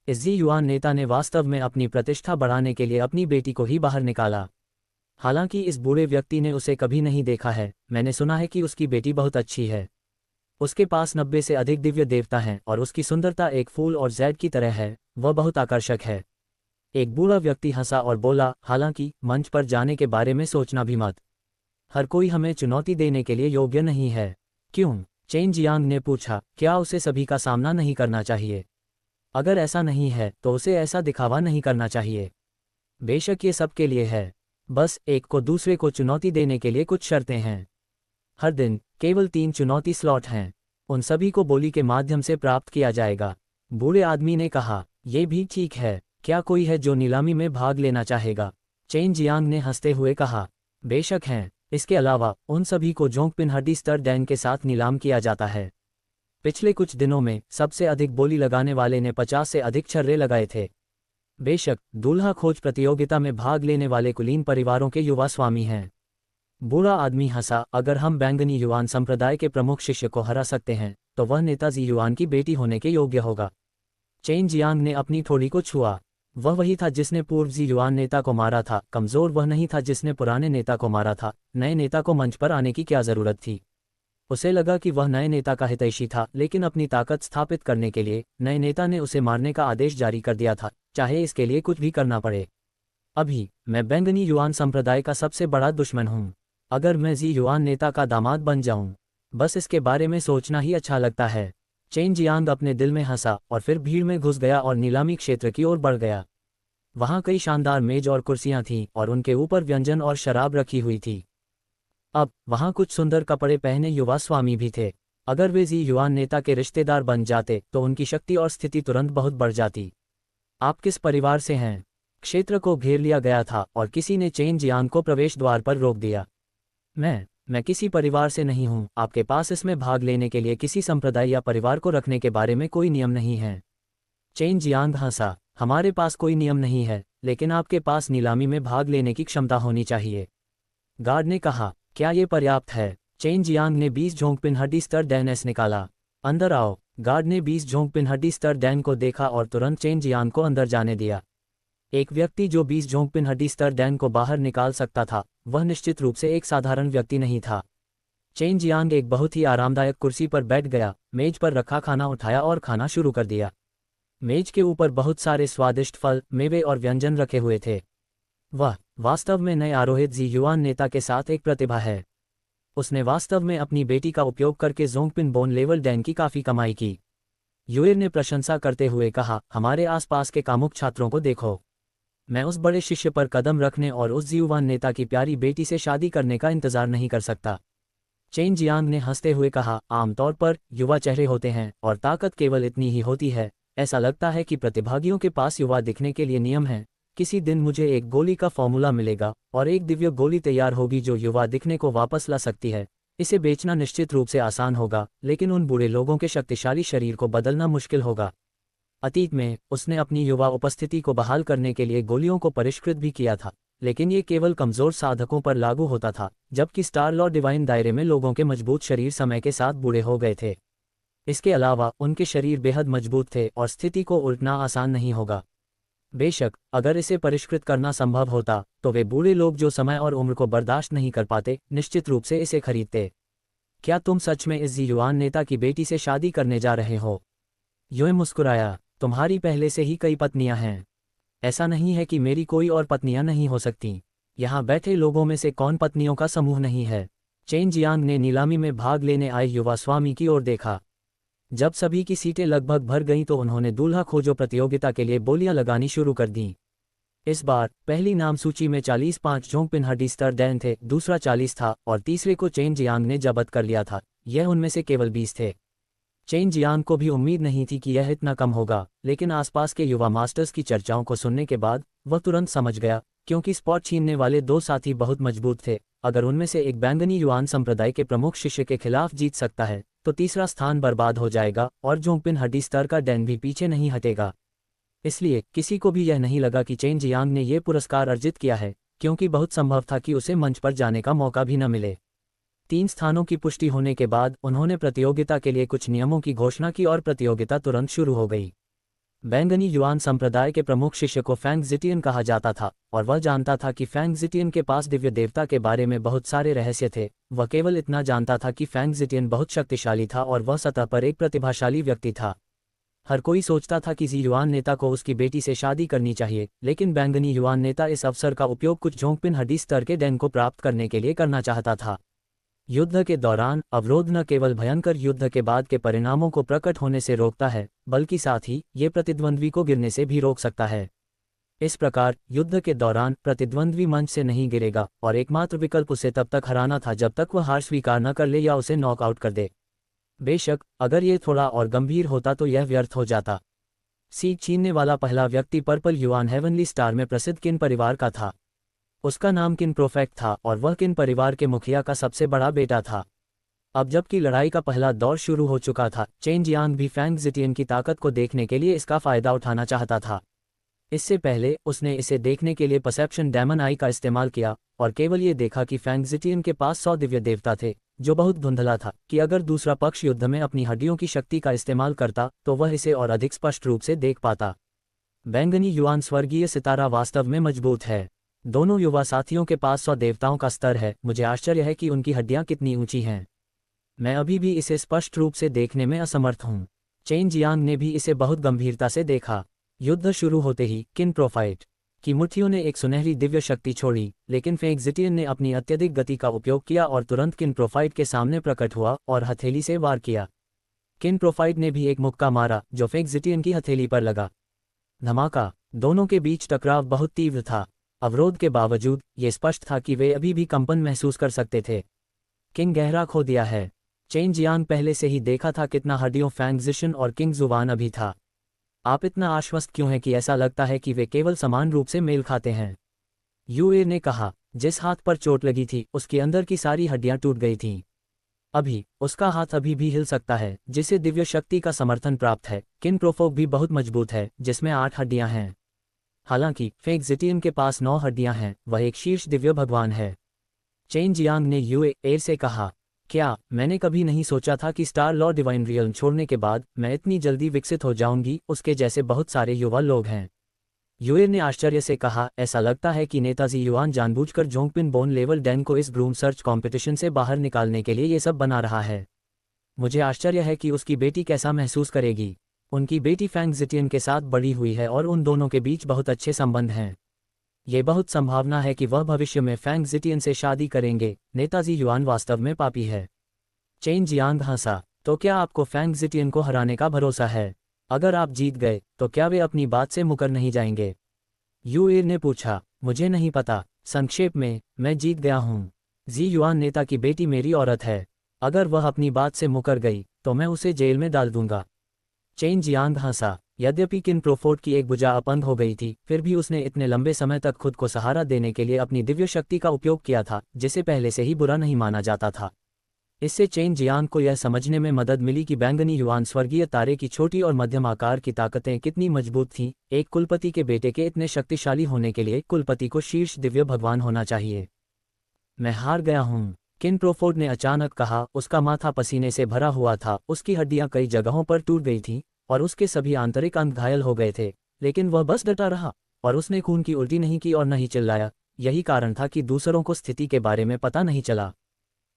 इस जी युआन नेता ने वास्तव में अपनी प्रतिष्ठा बढ़ाने के लिए अपनी बेटी को ही बाहर निकाला। हालांकि इस बूढ़े व्यक्ति ने उसे कभी नहीं देखा है। मैंने सुना है कि उसकी बेटी बहुत अच्छी है। उसके पास 90 से अधिक दिव्य देवता हैं और उसकी सुंदरता एक फूल और जैड की तरह है। वह बहुत आकर्षक है। एक बूढ़ा व्यक्ति हंसा और बोला, हालांकि मंच पर जाने के बारे में सोचना भी मत। हर कोई हमें चुनौती देने के लिए योग्य नहीं है। क्यों? चेन जियांग ने पूछा। क्या उसे सभी का सामना नहीं करना चाहिए? अगर ऐसा नहीं है तो उसे ऐसा दिखावा नहीं करना चाहिए। बेशक ये सबके लिए है। बस एक को दूसरे को चुनौती देने के लिए कुछ शर्तें हैं। हर दिन केवल 3 चुनौती स्लॉट हैं। उन सभी को बोली के माध्यम से प्राप्त किया जाएगा। बूढ़े आदमी ने कहा, यह भी ठीक है। क्या कोई है जो नीलामी में भाग लेना चाहेगा? चेन जियांग ने हंसते हुए कहा, बेशक हैं। इसके अलावा उन सभी को जोंगपिन हड्डी स्तर डैन के साथ नीलाम किया जाता है। पिछले कुछ दिनों में सबसे अधिक बोली लगाने वाले ने 50 से अधिक छर्रे लगाए थे। बेशक दूल्हा खोज प्रतियोगिता में भाग लेने वाले कुलीन परिवारों के युवा स्वामी हैं। बूढ़ा आदमी हंसा। अगर हम बैंगनी युआन संप्रदाय के प्रमुख शिष्य को हरा सकते हैं तो वह नेताजी युआन की बेटी होने के योग्य होगा। चेन जियांग ने अपनी थोड़ी को छुआ। वह वही था जिसने पूर्व जी युआन नेता को मारा था। कमजोर वह नहीं था जिसने पुराने नेता को मारा था। नए नेता को मंच पर आने की क्या जरूरत थी? उसे लगा कि वह नए नेता का हितैषी था, लेकिन अपनी ताकत स्थापित करने के लिए नए नेता ने उसे मारने का आदेश जारी कर दिया था, चाहे इसके लिए कुछ भी करना पड़े। अभी मैं बैंगनी युआन संप्रदाय का सबसे बड़ा दुश्मन हूँ। अगर मैं जी युआन नेता का दामाद बन जाऊं, बस इसके बारे में सोचना ही अच्छा लगता है। चेन जियांग अपने दिल में हंसा और फिर भीड़ में घुस गया और नीलामी क्षेत्र की ओर बढ़ गया। वहां कई शानदार मेज और कुर्सियां थीं और उनके ऊपर व्यंजन और शराब रखी हुई थी। अब वहां कुछ सुंदर कपड़े पहने युवा स्वामी भी थे। अगर वे जी युआन नेता के रिश्तेदार बन जाते तो उनकी शक्ति और स्थिति तुरंत बहुत बढ़ जाती। आप किस परिवार से हैं? क्षेत्र को घेर लिया गया था और किसी ने चेन जियांग को प्रवेश द्वार पर रोक दिया। मैं किसी परिवार से नहीं हूं। आपके पास इसमें भाग लेने के लिए किसी संप्रदाय या परिवार को रखने के बारे में कोई नियम नहीं है। चेन जियांग हंसा। हमारे पास कोई नियम नहीं है, लेकिन आपके पास नीलामी में भाग लेने की क्षमता होनी चाहिए। गार्ड ने कहा, क्या ये पर्याप्त है? चेन जियांग ने 20 जोंगपिन हड्डी स्तर डैन एस निकाला। अंदर आओ। गार्ड ने 20 जोंगपिन हड्डी स्तर डैन को देखा और तुरंत चेन जियांग को अंदर जाने दिया। एक व्यक्ति जो 20 जोंगपिन हड्डी स्तर डैन को बाहर निकाल सकता था, वह निश्चित रूप से एक साधारण व्यक्ति नहीं था। चेन जियांग एक बहुत ही आरामदायक कुर्सी पर बैठ गया, मेज पर रखा खाना उठाया और खाना शुरू कर दिया। मेज के ऊपर बहुत सारे स्वादिष्ट फल, मेवे और व्यंजन रखे हुए थे। वह वास्तव में नए आरोहित जी युआन नेता के साथ एक प्रतिभा है। उसने वास्तव में अपनी बेटी का उपयोग करके जोंगपिन बोन लेवल डैन की काफी कमाई की। युएर ने प्रशंसा करते हुए कहा, हमारे आसपास के कामुक छात्रों को देखो। मैं उस बड़े शिष्य पर कदम रखने और उस जीववान नेता की प्यारी बेटी से शादी करने का इंतजार नहीं कर सकता। चेन जियांग ने हंसते हुए कहा, आमतौर पर युवा चेहरे होते हैं और ताकत केवल इतनी ही होती है। ऐसा लगता है कि प्रतिभागियों के पास युवा दिखने के लिए नियम है। किसी दिन मुझे एक गोली का फॉर्मूला मिलेगा और एक दिव्य गोली तैयार होगी जो युवा दिखने को वापस ला सकती है। इसे बेचना निश्चित रूप से आसान होगा, लेकिन उन बूढ़े लोगों के शक्तिशाली शरीर को बदलना मुश्किल होगा। अतीत में उसने अपनी युवा उपस्थिति को बहाल करने के लिए गोलियों को परिष्कृत भी किया था, लेकिन ये केवल कमजोर साधकों पर लागू होता था, जबकि स्टार लॉर्ड डिवाइन दायरे में लोगों के मजबूत शरीर समय के साथ बूढ़े हो गए थे। इसके अलावा उनके शरीर बेहद मजबूत थे और स्थिति को उलटना आसान नहीं होगा। बेशक अगर इसे परिष्कृत करना संभव होता तो वे बूढ़े लोग जो समय और उम्र को बर्दाश्त नहीं कर पाते निश्चित रूप से इसे खरीदते। क्या तुम सच में इस युवान नेता की बेटी से शादी करने जा रहे हो? यूए मुस्कुराया, तुम्हारी पहले से ही कई पत्नियां हैं। ऐसा नहीं है कि मेरी कोई और पत्नियां नहीं हो सकती। यहाँ बैठे लोगों में से कौन पत्नियों का समूह नहीं है? चेन जियांग ने नीलामी में भाग लेने आए युवा स्वामी की ओर देखा। जब सभी की सीटें लगभग भर गईं तो उन्होंने दूल्हा खोजो प्रतियोगिता के लिए बोलियां लगानी शुरू कर दीं। इस बार पहली नाम सूची में 45 जोंगपिन हडीस्टर डैन थे, दूसरा 40 था और तीसरे को चेन जियांग ने जब्त कर लिया था। यह उनमें से केवल 20 थे। चेन जियांग को भी उम्मीद नहीं थी कि यह इतना कम होगा, लेकिन आसपास के युवा मास्टर्स की चर्चाओं को सुनने के बाद वह तुरंत समझ गया, क्योंकि स्पॉट छीनने वाले दो साथी बहुत मजबूत थे। अगर उनमें से एक बैंगनी युआन संप्रदाय के प्रमुख शिष्य के खिलाफ जीत सकता है तो तीसरा स्थान बर्बाद हो जाएगा और जोंगपिन हड्डी स्तर का डैन भी पीछे नहीं हटेगा। इसलिए किसी को भी यह नहीं लगा कि चेन जियांग ने यह पुरस्कार अर्जित किया है, क्योंकि बहुत संभव था कि उसे मंच पर जाने का मौका भी न मिले। 3 स्थानों की पुष्टि होने के बाद उन्होंने प्रतियोगिता के लिए कुछ नियमों की घोषणा की और प्रतियोगिता तुरंत शुरू हो गई। बैंगनी युआन संप्रदाय के प्रमुख शिष्य को फैंग जिटियन कहा जाता था और वह जानता था कि फैंग जिटियन के पास दिव्य देवता के बारे में बहुत सारे रहस्य थे। वह केवल इतना जानता था कि फैंग जिटियन बहुत शक्तिशाली था और वह सतह पर एक प्रतिभाशाली व्यक्ति था। हर कोई सोचता था कि जी युआन नेता को उसकी बेटी से शादी करनी चाहिए, लेकिन बैंगनी युआन नेता इस अवसर का उपयोग कुछ जोंगपिन हड्डी स्तर के डैन को प्राप्त करने के लिए करना चाहता था। युद्ध के दौरान अवरोध न केवल भयंकर युद्ध के बाद के परिणामों को प्रकट होने से रोकता है, बल्कि साथ ही ये प्रतिद्वंद्वी को गिरने से भी रोक सकता है। इस प्रकार युद्ध के दौरान प्रतिद्वंद्वी मंच से नहीं गिरेगा और एकमात्र विकल्प उसे तब तक हराना था जब तक वह हार स्वीकार न कर ले या उसे नॉकआउट कर दे। बेशक अगर ये थोड़ा और गंभीर होता तो यह व्यर्थ हो जाता। सीट छीनने वाला पहला व्यक्ति पर्पल युआन हेवनली स्टार में प्रसिद्ध किन परिवार का था। उसका नाम किन प्रोफेक्ट था और वह किन परिवार के मुखिया का सबसे बड़ा बेटा था। अब जबकि लड़ाई का पहला दौर शुरू हो चुका था, चेन जियांग भी फैंग जिटियन की ताकत को देखने के लिए इसका फायदा उठाना चाहता था। इससे पहले उसने इसे देखने के लिए परसेप्शन डेमन आई का इस्तेमाल किया और केवल ये देखा कि फैंग जिटियन के पास 100 दिव्य देवता थे, जो बहुत धुंधला था कि अगर दूसरा पक्ष युद्ध में अपनी हड्डियों की शक्ति का इस्तेमाल करता तो वह इसे और अधिक स्पष्ट रूप से देख पाता। बैंगनी युआन स्वर्गीय सितारा वास्तव में मजबूत है। दोनों युवा साथियों के पास 100 देवताओं का स्तर है। मुझे आश्चर्य है कि उनकी हड्डियां कितनी ऊंची हैं। मैं अभी भी इसे स्पष्ट रूप से देखने में असमर्थ हूं। चेन जियांग ने भी इसे बहुत गंभीरता से देखा। युद्ध शुरू होते ही किन प्रोफाइट की मुट्ठियों ने एक सुनहरी दिव्य शक्ति छोड़ी, लेकिन फैंग जिटियन ने अपनी अत्यधिक गति का उपयोग किया और तुरंत किन प्रोफाइट के सामने प्रकट हुआ और हथेली से वार किया। किन प्रोफाइट ने भी एक मुक्का मारा जो फैंग जिटियन की हथेली पर लगा। धमाका! दोनों के बीच टकराव बहुत तीव्र था। अवरोध के बावजूद ये स्पष्ट था कि वे अभी भी कंपन महसूस कर सकते थे। किंग गहरा खो दिया है। चेन जियांग पहले से ही देखा था कितना हड्डियों फैंग जिशन और किंग जुवान अभी था। आप इतना आश्वस्त क्यों हैं कि ऐसा लगता है कि वे केवल समान रूप से मेल खाते हैं? यूए ने कहा। जिस हाथ पर चोट लगी थी उसके अंदर की सारी हड्डियां टूट गई थीं। अभी उसका हाथ अभी भी हिल सकता है, जिसे दिव्य शक्ति का समर्थन प्राप्त है। किन प्रोफोक भी बहुत मजबूत है, जिसमें 8 हड्डियां हैं। हालांकि फैंग जिटियन के पास 9 हड्डियां हैं। वह एक शीर्ष दिव्य भगवान है। चेन जियांग ने यूए एयर से कहा, क्या मैंने कभी नहीं सोचा था कि स्टार लॉ डिवाइन रियल्म छोड़ने के बाद मैं इतनी जल्दी विकसित हो जाऊंगी। उसके जैसे बहुत सारे युवा लोग हैं। यूए ने आश्चर्य से कहा, ऐसा लगता है कि नेताजी युआन जानबूझकर जोंगपिन बोन लेवल डैन को इस ग्रूम सर्च कॉम्पिटिशन से बाहर निकालने के लिए ये सब बना रहा है। मुझे आश्चर्य है कि उसकी बेटी कैसा महसूस करेगी। उनकी बेटी फैंग जिटियन के साथ बड़ी हुई है और उन दोनों के बीच बहुत अच्छे संबंध हैं। ये बहुत संभावना है कि वह भविष्य में फैंग जिटियन से शादी करेंगे। नेताजी युआन वास्तव में पापी है। चेन जियांग हंसा, तो क्या आपको फैंग जिटियन को हराने का भरोसा है? अगर आप जीत गए तो क्या वे अपनी बात से मुकर नहीं जाएंगे? यूए ने पूछा। मुझे नहीं पता। संक्षेप में, मैं जीत गया हूँ। जी युआन नेता की बेटी मेरी औरत है। अगर वह अपनी बात से मुकर गई तो मैं उसे जेल में डाल दूंगा। चेन जियांग हंसा। यद्यपि किन प्रोफोर्ट की एक भुजा अपंग हो गई थी, फिर भी उसने इतने लंबे समय तक खुद को सहारा देने के लिए अपनी दिव्य शक्ति का उपयोग किया था, जिसे पहले से ही बुरा नहीं माना जाता था। इससे चेन जियांग को यह समझने में मदद मिली कि बैंगनी युआन स्वर्गीय तारे की छोटी और मध्यम आकार की ताकतें कितनी मजबूत थीं। एक कुलपति के बेटे के इतने शक्तिशाली होने के लिए कुलपति को शीर्ष दिव्य भगवान होना चाहिए। मैं हार गया हूँ। किन क्रोफोर्ड ने अचानक कहा। उसका माथा पसीने से भरा हुआ था, उसकी हड्डियां कई जगहों पर टूट गई थीं और उसके सभी आंतरिक अंग घायल हो गए थे, लेकिन वह बस डटा रहा और उसने खून की उल्टी नहीं की और न ही चिल्लाया। यही कारण था कि दूसरों को स्थिति के बारे में पता नहीं चला।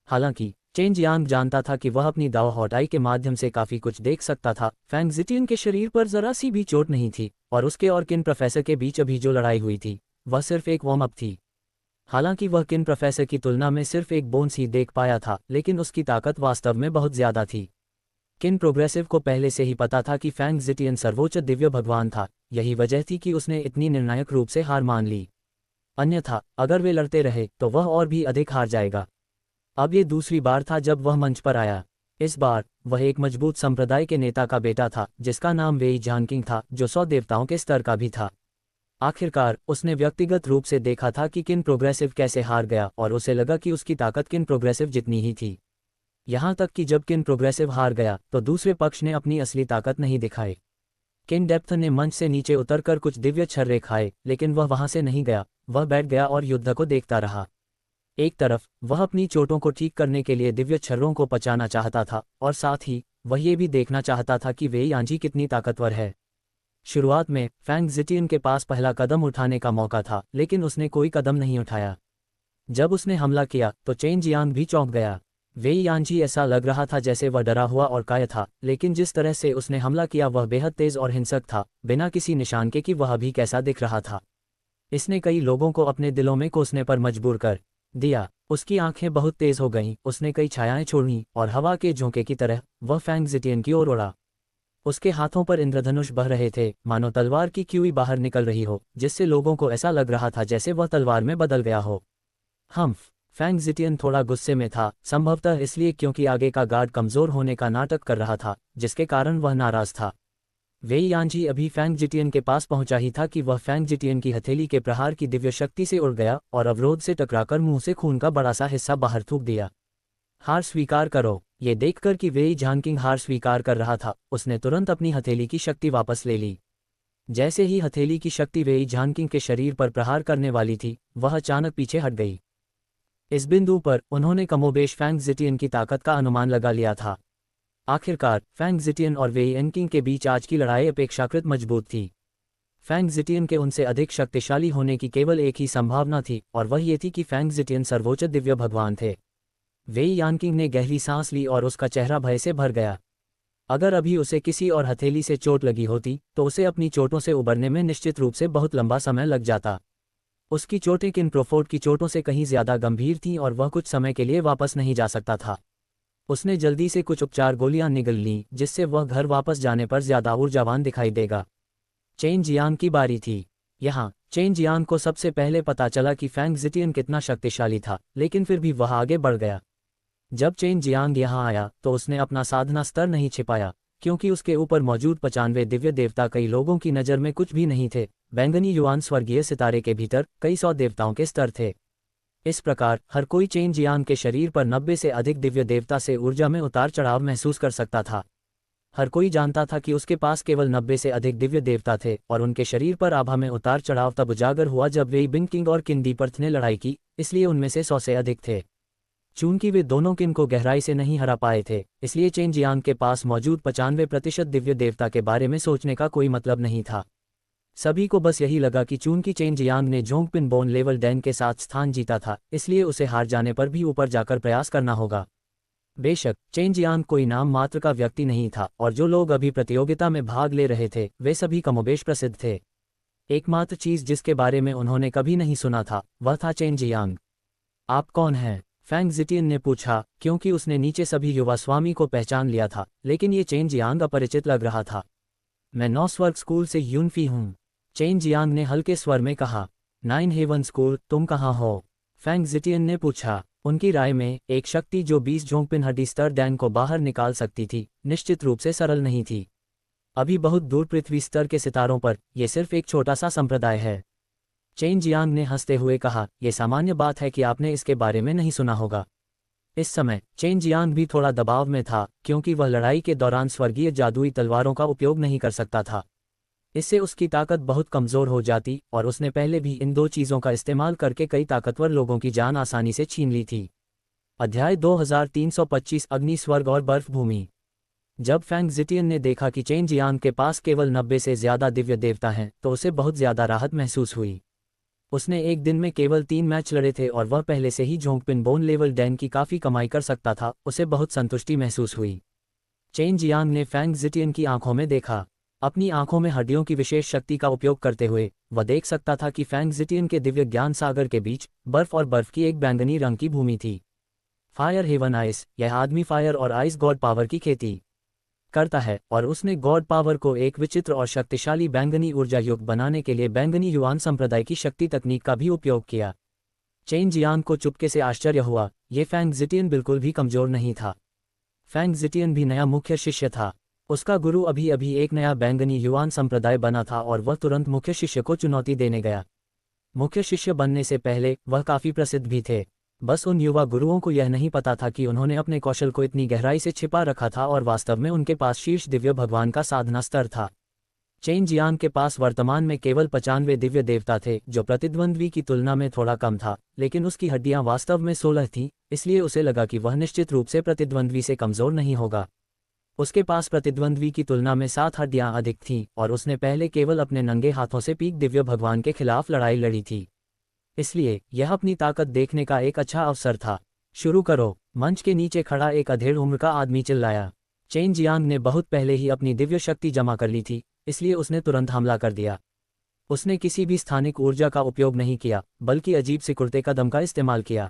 हालांकि चेन जियांग जानता था कि वह अपनी दाव हौटाई के माध्यम से काफी कुछ देख सकता था। फैंग जिटियन के शरीर पर जरा सी भी चोट नहीं थी और उसके और किन प्रोफेसर के बीच अभी जो लड़ाई हुई थी वह सिर्फ एक वार्म अप थी। हालांकि वह किन प्रोफेसर की तुलना में सिर्फ एक बोन्स ही देख पाया था, लेकिन उसकी ताकत वास्तव में बहुत ज्यादा थी। किन प्रोग्रेसिव को पहले से ही पता था कि फैंग जिटियन सर्वोच्च दिव्य भगवान था। यही वजह थी कि उसने इतनी निर्णायक रूप से हार मान ली। अन्यथा अगर वे लड़ते रहे तो वह और भी अधिक हार जाएगा। अब ये दूसरी बार था जब वह मंच पर आया। इस बार वह एक मजबूत संप्रदाय के नेता का बेटा था जिसका नाम वेई झानकिंग था, जो 100 देवताओं के स्तर का भी था। आखिरकार उसने व्यक्तिगत रूप से देखा था कि किन प्रोग्रेसिव कैसे हार गया और उसे लगा कि उसकी ताकत किन प्रोग्रेसिव जितनी ही थी। यहाँ तक कि जब किन प्रोग्रेसिव हार गया तो दूसरे पक्ष ने अपनी असली ताकत नहीं दिखाई। किन डेप्थ ने मंच से नीचे उतरकर कुछ दिव्य छर्रे खाए, लेकिन वह वहां से नहीं गया। वह बैठ गया और युद्ध को देखता रहा। एक तरफ वह अपनी चोटों को ठीक करने के लिए दिव्य छर्रों को पचाना चाहता था और साथ ही वह ये भी देखना चाहता था कि वेई यांजी कितनी ताकतवर है। शुरुआत में फैंग जिटियन के पास पहला कदम उठाने का मौका था, लेकिन उसने कोई कदम नहीं उठाया। जब उसने हमला किया तो चेन जियांग भी चौंक गया। वेई यांजी ऐसा लग रहा था जैसे वह डरा हुआ और कायर था, लेकिन जिस तरह से उसने हमला किया वह बेहद तेज और हिंसक था, बिना किसी निशान के कि वह अभी कैसा दिख रहा था। इसने कई लोगों को अपने दिलों में कोसने पर मजबूर कर दिया। उसकी आंखें बहुत तेज हो गईं, उसने कई छायाएं छोड़ी और हवा के झोंके की तरह वह फैंग जिटियन की ओर उड़ा। उसके हाथों पर इंद्रधनुष बह रहे थे, मानो तलवार की क्यूई बाहर निकल रही हो, जिससे लोगों को ऐसा लग रहा था जैसे वह तलवार में बदल गया हो। फैंग जिटियन थोड़ा गुस्से में था, संभवतः इसलिए क्योंकि आगे का गार्ड कमजोर होने का नाटक कर रहा था, जिसके कारण वह नाराज था। वेई यांजी अभी फैंग जिटियन के पास पहुंचा ही था कि वह फैंग जिटियन की हथेली के प्रहार की दिव्य शक्ति से उड़ गया और अवरोध से टकराकर मुंह से खून का बड़ा सा हिस्सा बाहर थूक दिया। हार स्वीकार करो। ये देखकर कि वेई झानकिंग हार स्वीकार कर रहा था, उसने तुरंत अपनी हथेली की शक्ति वापस ले ली। जैसे ही हथेली की शक्ति वेई झानकिंग के शरीर पर प्रहार करने वाली थी, वह अचानक पीछे हट गई। इस बिंदु पर उन्होंने कमोबेश फैंग जिटियन की ताकत का अनुमान लगा लिया था। आखिरकार फैंग जिटियन और वेई एनकिंग के बीच आज की लड़ाई अपेक्षाकृत मजबूत थी। फैंग जिटियन के उनसे अधिक शक्तिशाली होने की केवल एक ही संभावना थी, और वह ये थी कि फैंग जिटियन सर्वोच्च दिव्य भगवान थे। वेई यानकिंग ने गहरी सांस ली और उसका चेहरा भय से भर गया। अगर अभी उसे किसी और हथेली से चोट लगी होती तो उसे अपनी चोटों से उबरने में निश्चित रूप से बहुत लंबा समय लग जाता। उसकी चोटें किन क्रोफोर्ड की चोटों से कहीं ज्यादा गंभीर थीं और वह कुछ समय के लिए वापस नहीं जा सकता था। उसने जल्दी से कुछ उपचार गोलियां निगल लीं, जिससे वह घर वापस जाने पर ज्यादा ऊर्जावान दिखाई देगा। चेन जियांग की बारी थी। यहाँ चेन जियांग को सबसे पहले पता चला कि फैंग जिटियन कितना शक्तिशाली था, लेकिन फिर भी वह आगे बढ़ गया। जब चेन जियांग यहाँ आया तो उसने अपना साधना स्तर नहीं छिपाया, क्योंकि उसके ऊपर मौजूद 95 दिव्य देवता कई लोगों की नज़र में कुछ भी नहीं थे। बैंगनी युआन स्वर्गीय सितारे के भीतर कई 100 देवताओं के स्तर थे। इस प्रकार हर कोई चेन जियांग के शरीर पर 90 से अधिक दिव्य देवता से ऊर्जा में उतार चढ़ाव महसूस कर सकता था। हर कोई जानता था कि उसके पास केवल 90 से अधिक दिव्य देवता थे, और उनके शरीर पर आभा में उतार चढ़ाव तब उजागर हुआ जब वेई बिंग किंग और किन दीपर्थ ने लड़ाई की, इसलिए उनमें से 100 से अधिक थे। चूंकि वे दोनों किन को गहराई से नहीं हरा पाए थे, इसलिए चेन जियांग के पास मौजूद 95% दिव्य देवता के बारे में सोचने का कोई मतलब नहीं था। सभी को बस यही लगा कि चूंकि चेन जियांग ने जोंगपिन बोन लेवल 10 के साथ स्थान जीता था, इसलिए उसे हार जाने पर भी ऊपर जाकर प्रयास करना होगा। बेशक चेन जियांग कोई नाम मात्र का व्यक्ति नहीं था, और जो लोग अभी प्रतियोगिता में भाग ले रहे थे वे सभी कमोबेश प्रसिद्ध थे। एकमात्र चीज जिसके बारे में उन्होंने कभी नहीं सुना था वह था चेन जियांग। आप कौन हैं? फैंग जिटियन ने पूछा, क्योंकि उसने नीचे सभी युवा स्वामी को पहचान लिया था, लेकिन ये चेन जियांग अपरिचित लग रहा था। मैं 9 स्वर्ग स्कूल से यूनफी हूँ, चेन जियांग ने हल्के स्वर में कहा। 9 हेवन स्कूल, तुम कहाँ हो? फैंग जिटियन ने पूछा। उनकी राय में एक शक्ति जो 20 जोंगपिन हड्डी स्तर डैन को बाहर निकाल सकती थी, निश्चित रूप से सरल नहीं थी। अभी बहुत दूर पृथ्वी स्तर के सितारों पर यह सिर्फ एक छोटा सा संप्रदाय है। चेन जियांग ने हंसते हुए कहा, यह सामान्य बात है कि आपने इसके बारे में नहीं सुना होगा। इस समय चेन जियांग भी थोड़ा दबाव में था, क्योंकि वह लड़ाई के दौरान स्वर्गीय जादुई तलवारों का उपयोग नहीं कर सकता था। इससे उसकी ताकत बहुत कमजोर हो जाती, और उसने पहले भी इन दो चीज़ों का इस्तेमाल करके कई ताकतवर लोगों की जान आसानी से छीन ली थी। अध्याय 2325 अग्नि स्वर्ग और बर्फ भूमि। जब फैंग जिटियन ने देखा कि चेन जियांग के पास केवल 90 से ज्यादा दिव्य देवता हैं तो उसे बहुत ज्यादा राहत महसूस हुई। उसने एक दिन में केवल 3 मैच लड़े थे और वह पहले से ही जोंगपिन बोन लेवल डैन की काफ़ी कमाई कर सकता था। उसे बहुत संतुष्टि महसूस हुई। चेन जियांग ने फैंग जिटियन की आंखों में देखा। अपनी आंखों में हड्डियों की विशेष शक्ति का उपयोग करते हुए वह देख सकता था कि फैंग जिटियन के दिव्य ज्ञान सागर के बीच बर्फ और बर्फ की एक बैंगनी रंग की भूमि थी। फायर हेवन आइस, यह आदमी फायर और आइस गॉड पावर की खेती करता है और उसने गॉड पावर को एक विचित्र और शक्तिशाली बैंगनी ऊर्जा युक्त बनाने के लिए बैंगनी युआन संप्रदाय की शक्ति तकनीक का भी उपयोग किया। चेन जियांग को चुपके से आश्चर्य हुआ, ये फैंग जिटियन बिल्कुल भी कमजोर नहीं था। फैंग जिटियन भी नया मुख्य शिष्य था। उसका गुरु अभी अभी एक नया बैंगनी युआन संप्रदाय बना था और वह तुरंत मुख्य शिष्य को चुनौती देने गया। मुख्य शिष्य बनने से पहले वह काफ़ी प्रसिद्ध भी थे। बस उन युवा गुरुओं को यह नहीं पता था कि उन्होंने अपने कौशल को इतनी गहराई से छिपा रखा था और वास्तव में उनके पास शीर्ष दिव्य भगवान का साधना स्तर था। चेन जियांग के पास वर्तमान में केवल 95 दिव्य देवता थे, जो प्रतिद्वंद्वी की तुलना में थोड़ा कम था, लेकिन उसकी हड्डियां वास्तव में 16 थीं, इसलिए उसे लगा कि वह निश्चित रूप से प्रतिद्वंद्वी से कमजोर नहीं होगा। उसके पास प्रतिद्वंद्वी की तुलना में 7 हड्डियां अधिक थीं और उसने पहले केवल अपने नंगे हाथों से पीक दिव्य भगवान के खिलाफ लड़ाई लड़ी थी। इसलिए यह अपनी ताकत देखने का एक अच्छा अवसर था। शुरू करो, मंच के नीचे खड़ा एक अधेड़ उम्र का आदमी चिल्लाया। चेन जियांग ने बहुत पहले ही अपनी दिव्य शक्ति जमा कर ली थी, इसलिए उसने तुरंत हमला कर दिया। उसने किसी भी स्थानिक ऊर्जा का उपयोग नहीं किया, बल्कि अजीब सिकुड़ते कदम का इस्तेमाल किया।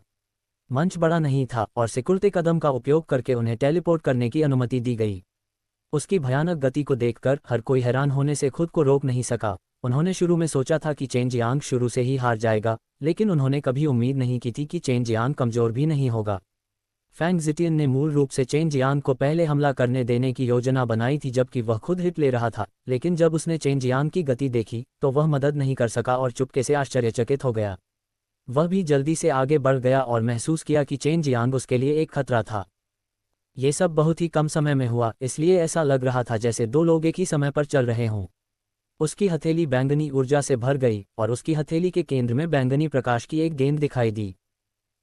मंच बड़ा नहीं था और सिकुड़ते कदम का उपयोग करके उन्हें टेलीपोर्ट करने की अनुमति दी गई। उसकी भयानक गति को देखकर हर कोई हैरान होने से खुद को रोक नहीं सका। उन्होंने शुरू में सोचा था कि चेन जियांग शुरू से ही हार जाएगा, लेकिन उन्होंने कभी उम्मीद नहीं की थी कि चेन जियांग कमजोर भी नहीं होगा। फैंग जिटियन ने मूल रूप से चेन जियांग को पहले हमला करने देने की योजना बनाई थी जबकि वह खुद हिट ले रहा था, लेकिन जब उसने चेन जियांग की गति देखी तो वह मदद नहीं कर सका और चुपके से आश्चर्यचकित हो गया। वह भी जल्दी से आगे बढ़ गया और महसूस किया कि चेन जियांग उसके लिए एक खतरा था। ये सब बहुत ही कम समय में हुआ, इसलिए ऐसा लग रहा था जैसे 2 लोग एक ही समय पर चल रहे हों। उसकी हथेली बैंगनी ऊर्जा से भर गई और उसकी हथेली के केंद्र में बैंगनी प्रकाश की एक गेंद दिखाई दी।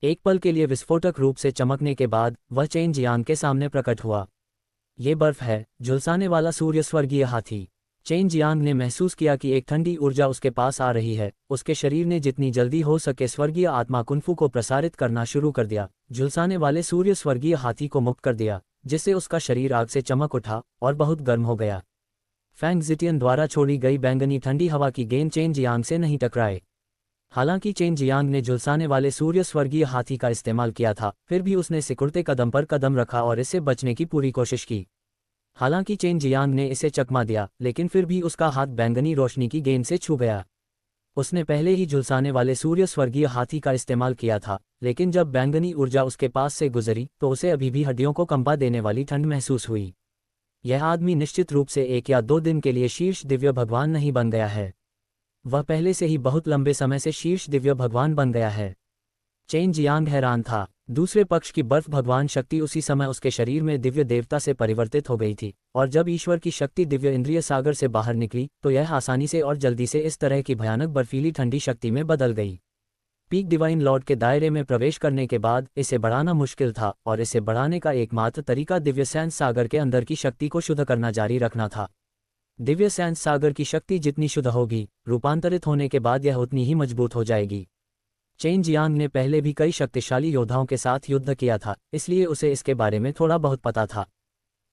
एक पल के लिए विस्फोटक रूप से चमकने के बाद वह चेन जियांग के सामने प्रकट हुआ। ये बर्फ है, झुलसाने वाला सूर्य स्वर्गीय हाथी। चेन जियांग ने महसूस किया कि एक ठंडी ऊर्जा उसके पास आ रही है। उसके शरीर ने जितनी जल्दी हो सके स्वर्गीय आत्मा कुंफू को प्रसारित करना शुरू कर दिया। झुलसाने वाले सूर्य स्वर्गीय हाथी को मुक्त कर दिया, जिससे उसका शरीर आग से चमक उठा और बहुत गर्म हो गया। फैंग जिटियन द्वारा छोड़ी गई बैंगनी ठंडी हवा की गेंद चेन जियांग से नहीं टकराए। हालांकि चेन जियांग ने झुलसाने वाले सूर्य स्वर्गीय हाथी का इस्तेमाल किया था, फिर भी उसने सिकुड़ते कदम पर कदम रखा और इससे बचने की पूरी कोशिश की। हालांकि चेन जियांग ने इसे चकमा दिया, लेकिन फिर भी उसका हाथ बैंगनी रोशनी की गेंद से छू गया। उसने पहले ही झुलसाने वाले सूर्य स्वर्गीय हाथी का इस्तेमाल किया था, लेकिन जब बैंगनी ऊर्जा उसके पास से गुजरी तो उसे अभी भी हड्डियों को कंपा देने वाली ठंड महसूस हुई। यह आदमी निश्चित रूप से 1 या 2 दिन के लिए शीर्ष दिव्य भगवान नहीं बन गया है। वह पहले से ही बहुत लंबे समय से शीर्ष दिव्य भगवान बन गया है। चेन जियांग हैरान था। दूसरे पक्ष की बर्फ भगवान शक्ति उसी समय उसके शरीर में दिव्य देवता से परिवर्तित हो गई थी, और जब ईश्वर की शक्ति दिव्य इंद्रिय सागर से बाहर निकली तो यह आसानी से और जल्दी से इस तरह की भयानक बर्फीली ठंडी शक्ति में बदल गई। पीक डिवाइन लॉर्ड के दायरे में प्रवेश करने के बाद इसे बढ़ाना मुश्किल था, और इसे बढ़ाने का एकमात्र तरीका दिव्य सैंस सागर के अंदर की शक्ति को शुद्ध करना जारी रखना था। दिव्य सैंस सागर की शक्ति जितनी शुद्ध होगी, रूपांतरित होने के बाद यह उतनी ही मजबूत हो जाएगी। चेन जियांग ने पहले भी कई शक्तिशाली योद्धाओं के साथ युद्ध किया था, इसलिए उसे इसके बारे में थोड़ा बहुत पता था।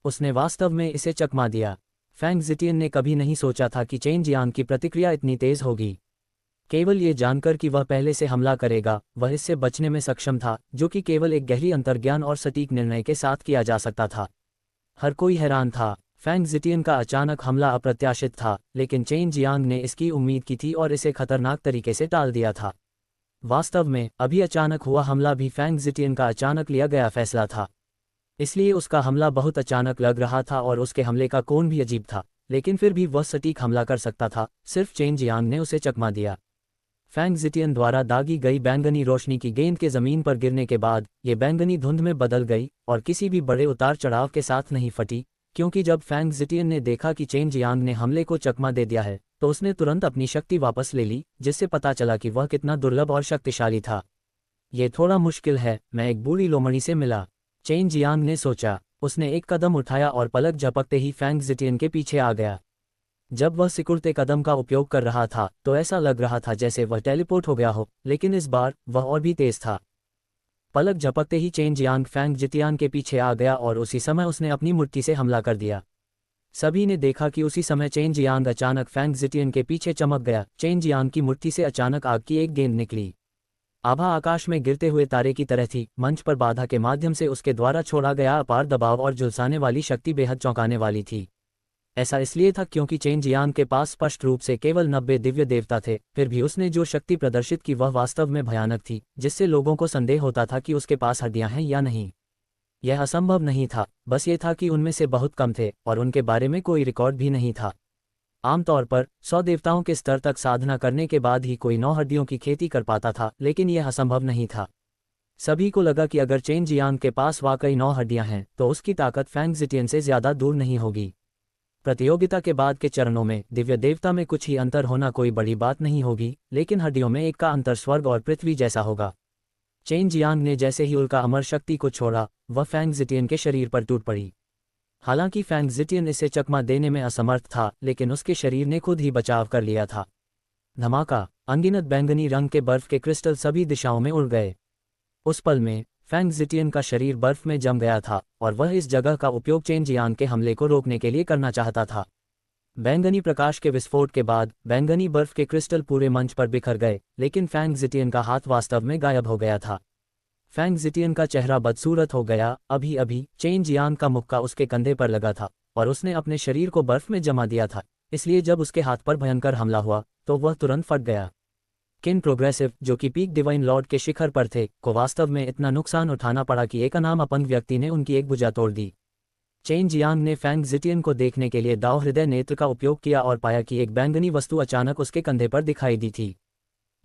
उसने वास्तव में इसे चकमा दिया। फैंग जिटियन ने कभी नहीं सोचा था कि चेन जियांग की प्रतिक्रिया इतनी तेज होगी। केवल ये जानकर कि वह पहले से हमला करेगा, वह इससे बचने में सक्षम था, जो कि केवल एक गहरी अंतर्ज्ञान और सटीक निर्णय के साथ किया जा सकता था। हर कोई हैरान था। फैंग जिटियन का अचानक हमला अप्रत्याशित था, लेकिन चेन जियांग ने इसकी उम्मीद की थी और इसे खतरनाक तरीके से टाल दिया था। वास्तव में अभी अचानक हुआ हमला भी फैंग जिटियन का अचानक लिया गया फैसला था, इसलिए उसका हमला बहुत अचानक लग रहा था और उसके हमले का कोण भी अजीब था, लेकिन फिर भी वह सटीक हमला कर सकता था। सिर्फ चेन जियांग ने उसे चकमा दिया। फैंग जिटियन द्वारा दागी गई बैंगनी रोशनी की गेंद के जमीन पर गिरने के बाद ये बैंगनी धुंध में बदल गई और किसी भी बड़े उतार चढ़ाव के साथ नहीं फटी, क्योंकि जब फैंग जिटियन ने देखा कि चेन जियांग ने हमले को चकमा दे दिया है तो उसने तुरंत अपनी शक्ति वापस ले ली, जिससे पता चला कि वह कितना दुर्लभ और शक्तिशाली था। ये थोड़ा मुश्किल है, मैं एक बूढ़ी लोमड़ी से मिला, चेन जियांग ने सोचा। उसने एक कदम उठाया और पलक झपकते ही फैंग जिटियन के पीछे आ गया। जब वह सिकुड़ते कदम का उपयोग कर रहा था तो ऐसा लग रहा था जैसे वह टेलीपोर्ट हो गया हो, लेकिन इस बार वह और भी तेज था। पलक झपकते ही चेन जियांग फैंग जिटियान के पीछे आ गया और उसी समय उसने अपनी मुट्ठी से हमला कर दिया। सभी ने देखा कि उसी समय चेन जियांग अचानक फैंग जिटियन के पीछे चमक गया। चेन जियांग की मुट्ठी से अचानक आग की एक गेंद निकली। आभा आकाश में गिरते हुए तारे की तरह थी। मंच पर बाधा के माध्यम से उसके द्वारा छोड़ा गया अपार दबाव और झुलसाने वाली शक्ति बेहद चौंकाने वाली थी। ऐसा इसलिए था क्योंकि चेन जियांग के पास स्पष्ट रूप से केवल 90 दिव्य देवता थे, फिर भी उसने जो शक्ति प्रदर्शित की वह वास्तव में भयानक थी, जिससे लोगों को संदेह होता था कि उसके पास हड्डियां हैं या नहीं। यह असंभव नहीं था, बस ये था कि उनमें से बहुत कम थे और उनके बारे में कोई रिकॉर्ड भी नहीं था। आमतौर पर 100 देवताओं के स्तर तक साधना करने के बाद ही कोई 9 हड्डियों की खेती कर पाता था, लेकिन यह असंभव नहीं था। सभी को लगा कि अगर चेन जियांग के पास वाकई 9 हड्डियां हैं तो उसकी ताकत फैंग जिटियन से ज्यादा दूर नहीं होगी। प्रतियोगिता के बाद के चरणों में दिव्य देवता में कुछ ही अंतर होना कोई बड़ी बात नहीं होगी, लेकिन हड्डियों में एक का अंतर स्वर्ग और पृथ्वी जैसा होगा। चेन जियांग ने जैसे ही उल्का अमर शक्ति को छोड़ा, वह फैंग जिटियन के शरीर पर टूट पड़ी। हालांकि फैंग जिटियन इसे चकमा देने में असमर्थ था, लेकिन उसके शरीर ने खुद ही बचाव कर लिया था। धमाका! अनगिनत बैंगनी रंग के बर्फ के क्रिस्टल सभी दिशाओं में उड़ गए। उस पल में फैंग जिटियन का शरीर बर्फ में जम गया था और वह इस जगह का उपयोग चेन जियांग के हमले को रोकने के लिए करना चाहता था। बैंगनी प्रकाश के विस्फोट के बाद बैंगनी बर्फ के क्रिस्टल पूरे मंच पर बिखर गए, लेकिन फैंग जिटियन का हाथ वास्तव में गायब हो गया था। फैंग जिटियन का चेहरा बदसूरत हो गया। अभी अभी चेन जियांग का मुक्का उसके कंधे पर लगा था और उसने अपने शरीर को बर्फ में जमा दिया था, इसलिए जब उसके हाथ पर भयंकर हमला हुआ तो वह तुरंत फट गया। किन प्रोग्रेसिव, जो कि पीक डिवाइन लॉर्ड के शिखर पर थे, को वास्तव में इतना नुकसान उठाना पड़ा कि एक अनाम अपंग व्यक्ति ने उनकी एक भुजा तोड़ दी। चेन जियांग ने फैंग जिटियन को देखने के लिए दाव हृदय नेत्र का उपयोग किया और पाया कि एक बैंगनी वस्तु अचानक उसके कंधे पर दिखाई दी थी।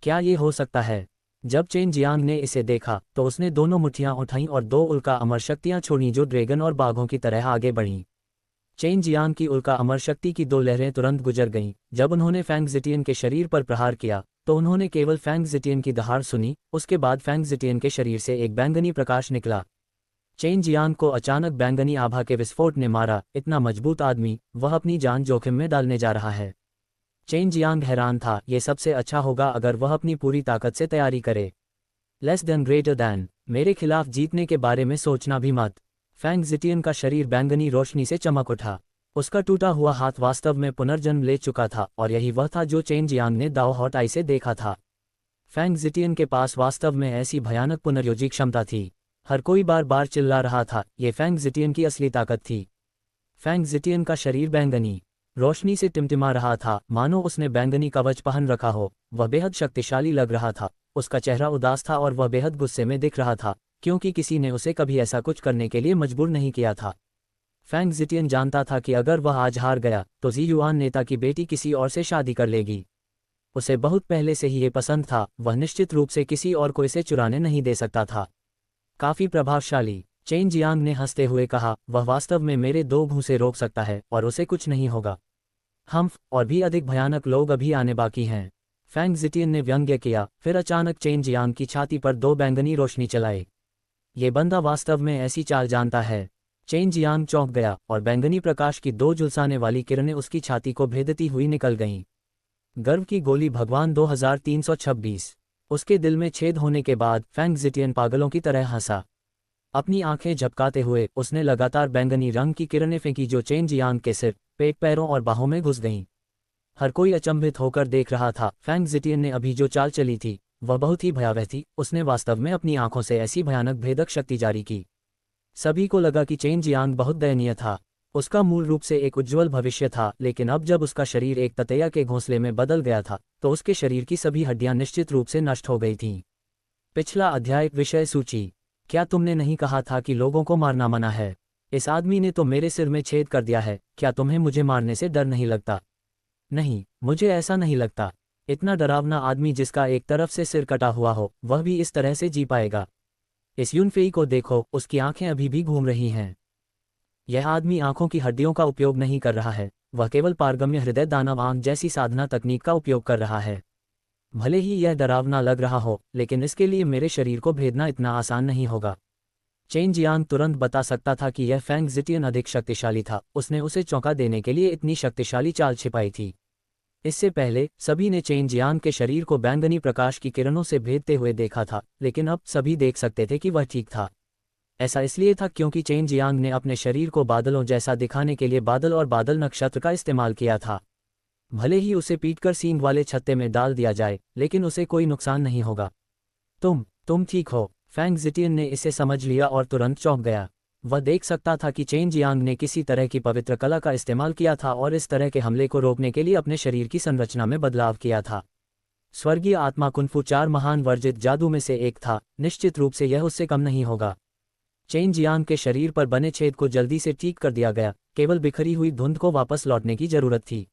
क्या ये हो सकता है? जब चेन जियांग ने इसे देखा तो उसने दोनों मुट्ठियां उठाईं और 2 उल्का अमर शक्तियां छोड़ीं जो ड्रैगन और बाघों की तरह आगे बढ़ीं। चेन जियांग की उल्का अमर शक्ति की 2 लहरें तुरंत गुजर गईं। जब उन्होंने फैंग जिटियन के शरीर पर प्रहार किया तो उन्होंने केवल फैंग जिटियन की दहाड़ सुनी। उसके बाद फैंग जिटियन के शरीर से एक बैंगनी प्रकाश निकला। चेन जियांग को अचानक बैंगनी आभा के विस्फोट ने मारा। इतना मजबूत आदमी, वह अपनी जान जोखिम में डालने जा रहा है। चेन जियांग हैरान था। ये सबसे अच्छा होगा अगर वह अपनी पूरी ताकत से तैयारी करे। लेस देन ग्रेटर दैन, मेरे खिलाफ जीतने के बारे में सोचना भी मत। फैंग जिटियन का शरीर बैंगनी रोशनी से चमक उठा। उसका टूटा हुआ हाथ वास्तव में पुनर्जन्म ले चुका था और यही वह था जो चेन जियांग ने दाओ हॉट आई से देखा था। फैंग जिटियन के पास वास्तव में ऐसी भयानक पुनर्योजी क्षमता थी। हर कोई बार बार चिल्ला रहा था, ये फैंग जिटियन की असली ताकत थी। फैंग जिटियन का शरीर बैंगनी रोशनी से टिमटिमा रहा था, मानो उसने बैंगनी कवच पहन रखा हो। वह बेहद शक्तिशाली लग रहा था। उसका चेहरा उदास था और वह बेहद गुस्से में दिख रहा था, क्योंकि किसी ने उसे कभी ऐसा कुछ करने के लिए मजबूर नहीं किया था। फैंग जिटियन जानता था कि अगर वह आज हार गया तो जी युआन नेता की बेटी किसी और से शादी कर लेगी। उसे बहुत पहले से ही ये पसंद था। वह निश्चित रूप से किसी और को इसे चुराने नहीं दे सकता था। काफी प्रभावशाली, चेन जियांग ने हंसते हुए कहा। वह वास्तव में मेरे 2 भूं से रोक सकता है और उसे कुछ नहीं होगा। हम और भी अधिक भयानक लोग अभी आने बाकी हैं। फैंग जिटियन ने व्यंग्य किया। फिर अचानक चेन जियांग की छाती पर 2 बैंगनी रोशनी चलाई। ये बंदा वास्तव में ऐसी चाल जानता है। चेन जियांग चौंक गया और बैंगनी प्रकाश की 2 झुलसाने वाली किरणें उसकी छाती को भेदती हुई निकल गईं। गर्व की गोली भगवान 2326। उसके दिल में छेद होने के बाद फैंग जिटियन पागलों की तरह हंसा। अपनी आंखें झपकाते हुए उसने लगातार बैंगनी रंग की किरणें फेंकी जो चेन जियांग के सिर, पेट, पैरों और बाहों में घुस गईं। हर कोई अचंभित होकर देख रहा था। फैंग जिटियन ने अभी जो चाल चली थी वह बहुत ही भयावह थी। उसने वास्तव में अपनी आंखों से ऐसी भयानक भेदक शक्ति जारी की। सभी को लगा कि चेन जियांग बहुत दयनीय था। उसका मूल रूप से एक उज्ज्वल भविष्य था, लेकिन अब जब उसका शरीर एक ततैया के घोंसले में बदल गया था तो उसके शरीर की सभी हड्डियां निश्चित रूप से नष्ट हो गई थीं। पिछला अध्याय, विषय सूची। क्या तुमने नहीं कहा था कि लोगों को मारना मना है? इस आदमी ने तो मेरे सिर में छेद कर दिया है। क्या तुम्हें मुझे मारने से डर नहीं लगता? नहीं, मुझे ऐसा नहीं लगता। इतना डरावना आदमी जिसका एक तरफ से सिर कटा हुआ हो, वह भी इस तरह से जी पाएगा? इस यूनफेई को देखो, उसकी आंखें अभी भी घूम रही हैं। यह आदमी आंखों की हड्डियों का उपयोग नहीं कर रहा है, वह केवल पारगम्य हृदय दानव आंख जैसी साधना तकनीक का उपयोग कर रहा है। भले ही यह डरावना लग रहा हो, लेकिन इसके लिए मेरे शरीर को भेदना इतना आसान नहीं होगा। चेन जियांग तुरंत बता सकता था कि यह फैंग जिटियन अधिक शक्तिशाली था, उसने उसे चौंका देने के लिए इतनी शक्तिशाली चाल छिपाई थी। इससे पहले सभी ने चेन जियांग के शरीर को बैंगनी प्रकाश की किरणों से भेदते हुए देखा था, लेकिन अब सभी देख सकते थे कि वह ठीक था। ऐसा इसलिए था क्योंकि चेन जियांग ने अपने शरीर को बादलों जैसा दिखाने के लिए बादल और बादल नक्षत्र का इस्तेमाल किया था। भले ही उसे पीटकर सींग वाले छत्ते में डाल दिया जाए, लेकिन उसे कोई नुकसान नहीं होगा। तुम ठीक हो। फैंग जिटियन ने इसे समझ लिया और तुरंत चौंक गया। वह देख सकता था कि चेन जियांग ने किसी तरह की पवित्र कला का इस्तेमाल किया था और इस तरह के हमले को रोकने के लिए अपने शरीर की संरचना में बदलाव किया था। स्वर्गीय आत्मा कुनफू 4 महान वर्जित जादू में से एक था, निश्चित रूप से यह उससे कम नहीं होगा। चेन जियांग के शरीर पर बने छेद को जल्दी से ठीक कर दिया गया, केवल बिखरी हुई धुंध को वापस लौटने की जरूरत थी।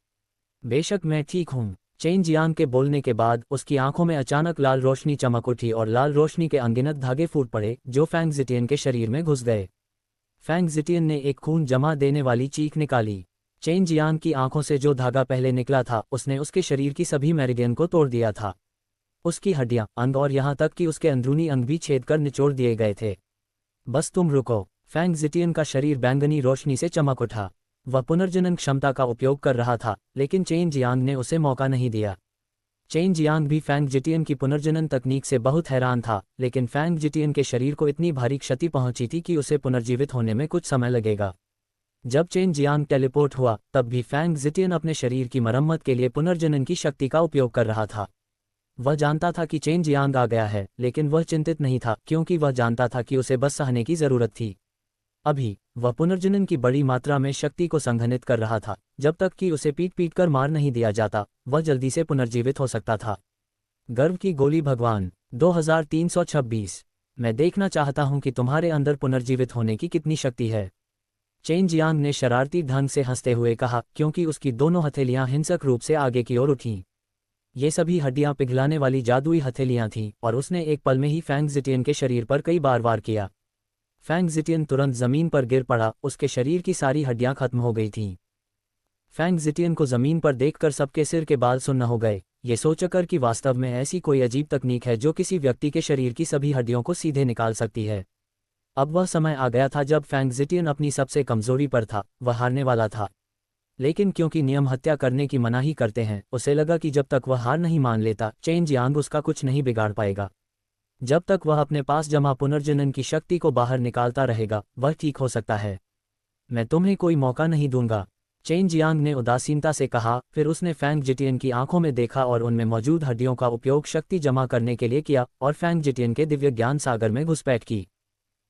बेशक मैं ठीक हूँ। चेन जियांग के बोलने के बाद उसकी आंखों में अचानक लाल रोशनी चमक उठी और लाल रोशनी के अनगिनत धागे फूट पड़े जो फैंग जिटियन के शरीर में घुस गए। फैंग जिटियन ने एक खून जमा देने वाली चीख निकाली। चेन जियांग की आंखों से जो धागा पहले निकला था उसने उसके शरीर की सभी मेरिडियन को तोड़ दिया था। उसकी हड्डियां, अंग और यहाँ तक कि उसके अंदरूनी अंग भी छेद कर निचोड़ दिए गए थे। बस तुम रुको। फैंग जिटियन का शरीर बैंगनी रोशनी से चमक उठा। वह पुनर्जनन क्षमता का उपयोग कर रहा था, लेकिन चेन जियांग ने उसे मौका नहीं दिया। चेन जियांग भी फैंग जिटियन की पुनर्जनन तकनीक से बहुत हैरान था, लेकिन फैंग जिटियन के शरीर को इतनी भारी क्षति पहुंची थी कि उसे पुनर्जीवित होने में कुछ समय लगेगा। जब चेन जियांग टेलीपोर्ट हुआ, तब भी फैंग जिटियन अपने शरीर की मरम्मत के लिए पुनर्जनन की शक्ति का उपयोग कर रहा था। वह जानता था कि चेन जियांग आ गया है, लेकिन वह चिंतित नहीं था क्योंकि वह जानता था कि उसे बस सहने की जरूरत थी। अभी वह पुनर्जनन की बड़ी मात्रा में शक्ति को संघनित कर रहा था। जब तक कि उसे पीट कर मार नहीं दिया जाता, वह जल्दी से पुनर्जीवित हो सकता था। गर्व की गोली भगवान 2326। मैं देखना चाहता हूं कि तुम्हारे अंदर पुनर्जीवित होने की कितनी शक्ति है। चेन जियांग ने शरारती ढंग से हंसते हुए कहा, क्योंकि उसकी दोनों हथेलियां हिंसक रूप से आगे की ओर उठीं। ये सभी हड्डियां पिघलाने वाली जादुई हथेलियां थीं और उसने एक पल में ही फैंग जिटियन के शरीर पर कई बार वार किया। फैंग जिटियन तुरंत जमीन पर गिर पड़ा, उसके शरीर की सारी हड्डियां खत्म हो गई थीं। फैंग जिटियन को जमीन पर देखकर सबके सिर के बाल सुन्न हो गए, ये सोचकर कि वास्तव में ऐसी कोई अजीब तकनीक है जो किसी व्यक्ति के शरीर की सभी हड्डियों को सीधे निकाल सकती है। अब वह समय आ गया था जब फैंग जिटियन अपनी सबसे कमजोरी पर था, वह हारने वाला था। लेकिन क्योंकि नियम हत्या करने की मनाही करते हैं, उसे लगा कि जब तक वह हार नहीं मान लेता, चेन जियांग उसका कुछ नहीं बिगाड़ पाएगा। जब तक वह अपने पास जमा पुनर्जनन की शक्ति को बाहर निकालता रहेगा, वह ठीक हो सकता है। मैं तुम्हें कोई मौका नहीं दूंगा, चेन जियांग ने उदासीनता से कहा। फिर उसने फैंग जिटियन की आंखों में देखा और उनमें मौजूद हड्डियों का उपयोग शक्ति जमा करने के लिए किया और फैंग जिटियन के दिव्य ज्ञान सागर में घुसपैठ की।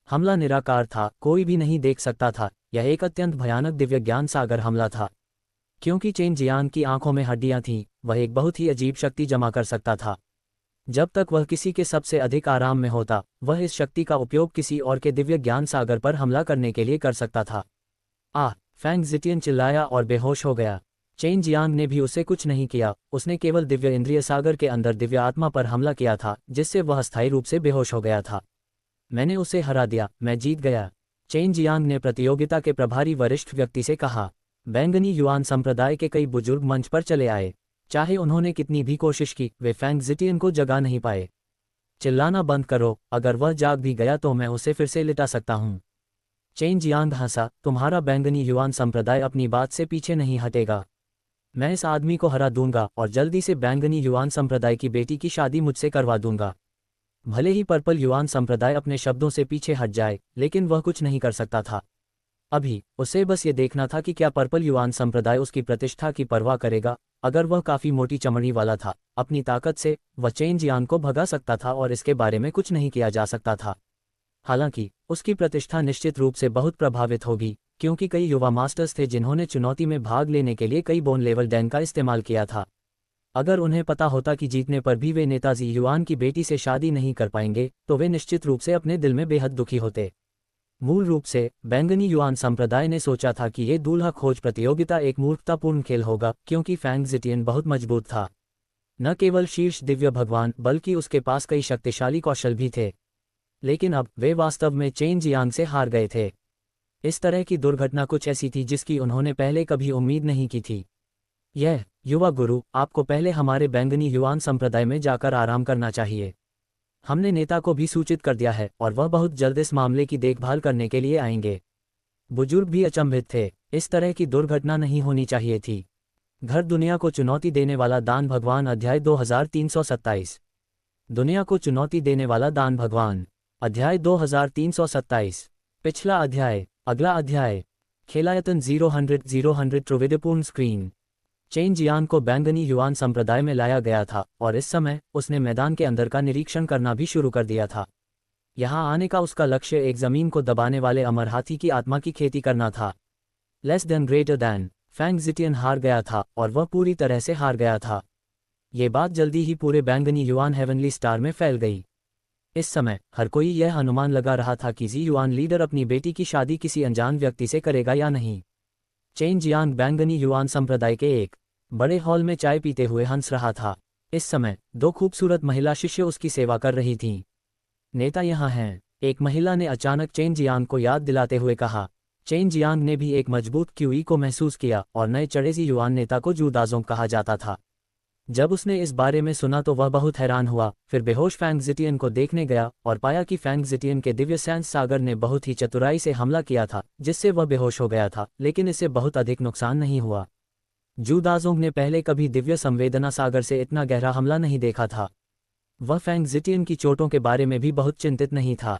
हमला निराकार था, कोई भी नहीं देख सकता था। यह एक अत्यंत भयानक दिव्य ज्ञान सागर हमला था। क्योंकि चेन जियांग की आंखों में हड्डियां थीं, वह एक बहुत ही अजीब शक्ति जमा कर सकता था। जब तक वह किसी के सबसे अधिक आराम में होता, वह इस शक्ति का उपयोग किसी और के दिव्य ज्ञान सागर पर हमला करने के लिए कर सकता था। फैंग जिटियन चिल्लाया और बेहोश हो गया। चेन जियांग ने भी उसे कुछ नहीं किया, उसने केवल दिव्य इंद्रिय सागर के अंदर दिव्य आत्मा पर हमला किया था, जिससे वह अस्थायी रूप से बेहोश हो गया था। मैंने उसे हरा दिया, मैं जीत गया, चेन जियांग ने प्रतियोगिता के प्रभारी वरिष्ठ व्यक्ति से कहा। बैंगनी युआन संप्रदाय के कई बुजुर्ग मंच पर चले आए। चाहे उन्होंने कितनी भी कोशिश की, वे फैंग जिटियन को जगा नहीं पाए। चिल्लाना बंद करो, अगर वह जाग भी गया तो मैं उसे फिर से लिटा सकता हूँ। चेन जियांग हंसा, तुम्हारा बैंगनी युआन संप्रदाय अपनी बात से पीछे नहीं हटेगा। मैं इस आदमी को हरा दूंगा और जल्दी से बैंगनी युआन संप्रदाय की बेटी की शादी मुझसे करवा दूंगा। भले ही पर्पल युआन संप्रदाय अपने शब्दों से पीछे हट जाए, लेकिन वह कुछ नहीं कर सकता था। अभी उसे बस ये देखना था कि क्या पर्पल युआन संप्रदाय उसकी प्रतिष्ठा की परवाह करेगा। अगर वह काफी मोटी चमड़ी वाला था, अपनी ताकत से वह चेन जियांग को भगा सकता था और इसके बारे में कुछ नहीं किया जा सकता था। हालांकि उसकी प्रतिष्ठा निश्चित रूप से बहुत प्रभावित होगी, क्योंकि कई युवा मास्टर्स थे जिन्होंने चुनौती में भाग लेने के लिए कई बोन लेवल डैन का इस्तेमाल किया था। अगर उन्हें पता होता कि जीतने पर भी वे नेताजी युआन की बेटी से शादी नहीं कर पाएंगे, तो वे निश्चित रूप से अपने दिल में बेहद दुखी होते। मूल रूप से बैंगनी युआन संप्रदाय ने सोचा था कि ये दूल्हा खोज प्रतियोगिता एक मूर्खतापूर्ण खेल होगा, क्योंकि फैंग जिटियन बहुत मजबूत था। न केवल शीर्ष दिव्य भगवान, बल्कि उसके पास कई शक्तिशाली कौशल भी थे। लेकिन अब वे वास्तव में चेन जियांग से हार गए थे। इस तरह की दुर्घटना कुछ ऐसी थी जिसकी उन्होंने पहले कभी उम्मीद नहीं की थी। यह युवा गुरु, आपको पहले हमारे बैंगनी युआन संप्रदाय में जाकर आराम करना चाहिए। हमने नेता को भी सूचित कर दिया है और वह बहुत जल्द इस मामले की देखभाल करने के लिए आएंगे। बुजुर्ग भी अचंभित थे, इस तरह की दुर्घटना नहीं होनी चाहिए थी। घर दुनिया को चुनौती देने वाला दान भगवान अध्याय 2327। दुनिया को चुनौती देने वाला दान भगवान अध्याय 2327। पिछला अध्याय। अगला अध्याय। खेलायतन 000 त्रिविधपूर्ण स्क्रीन। चेन जियान को बैंगनी युआन संप्रदाय में लाया गया था और इस समय उसने मैदान के अंदर का निरीक्षण करना भी शुरू कर दिया था। यहाँ आने का उसका लक्ष्य एक जमीन को दबाने वाले अमर हाथी की आत्मा की खेती करना था। Less than greater than. Fang Jitian हार गया था और वह पूरी तरह से हार गया था। ये बात जल्दी ही पूरे बैंगनी युआन हेवनली स्टार में फैल गई। इस समय हर कोई यह अनुमान लगा रहा था कि जी युआन लीडर अपनी बेटी की शादी किसी अनजान व्यक्ति से करेगा या नहीं। चेन जियांग बैंगनी युआन संप्रदाय के एक बड़े हॉल में चाय पीते हुए हंस रहा था। इस समय 2 खूबसूरत महिला शिष्य उसकी सेवा कर रही थीं। नेता यहाँ हैं, एक महिला ने अचानक चेन जियांग को याद दिलाते हुए कहा। चेन जियांग ने भी एक मजबूत क्यूई को महसूस किया और नए चढ़ेजी युआन नेता को जू दाजोंग कहा जाता था। जब उसने इस बारे में सुना तो वह बहुत हैरान हुआ, फिर बेहोश फैंग जिटियन को देखने गया और पाया कि फैंग जिटियन के दिव्य सैंस सागर ने बहुत ही चतुराई से हमला किया था जिससे वह बेहोश हो गया था, लेकिन इससे बहुत अधिक नुकसान नहीं हुआ। जू दाजोंग ने पहले कभी दिव्य संवेदना सागर से इतना गहरा हमला नहीं देखा था। वह फैंग जिटियन की चोटों के बारे में भी बहुत चिंतित नहीं था।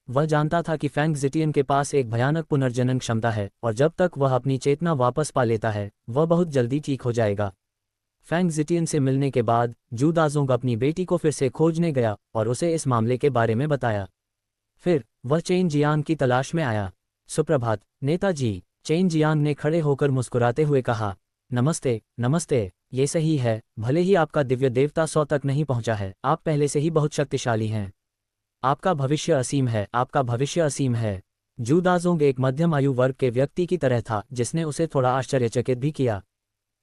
वह जानता था कि फैंग जिटियन के पास एक भयानक पुनर्जनन क्षमता है और जब तक वह अपनी चेतना वापस पा लेता है वह बहुत जल्दी ठीक हो जाएगा। फैंग जिटियन से मिलने के बाद जू दाजोंग अपनी बेटी को फिर से खोजने गया और उसे इस मामले के बारे में बताया। फिर वह चेन जियांग की तलाश में आया। सुप्रभात नेताजी, चेन जियांग ने खड़े होकर मुस्कुराते हुए कहा। नमस्ते नमस्ते, ये सही है, भले ही आपका दिव्य देवता 100 तक नहीं पहुंचा है, आप पहले से ही बहुत शक्तिशाली हैं। आपका भविष्य असीम है, आपका भविष्य असीम है। जू दाजोंग एक मध्यम आयु वर्ग के व्यक्ति की तरह था जिसने उसे थोड़ा आश्चर्यचकित भी किया।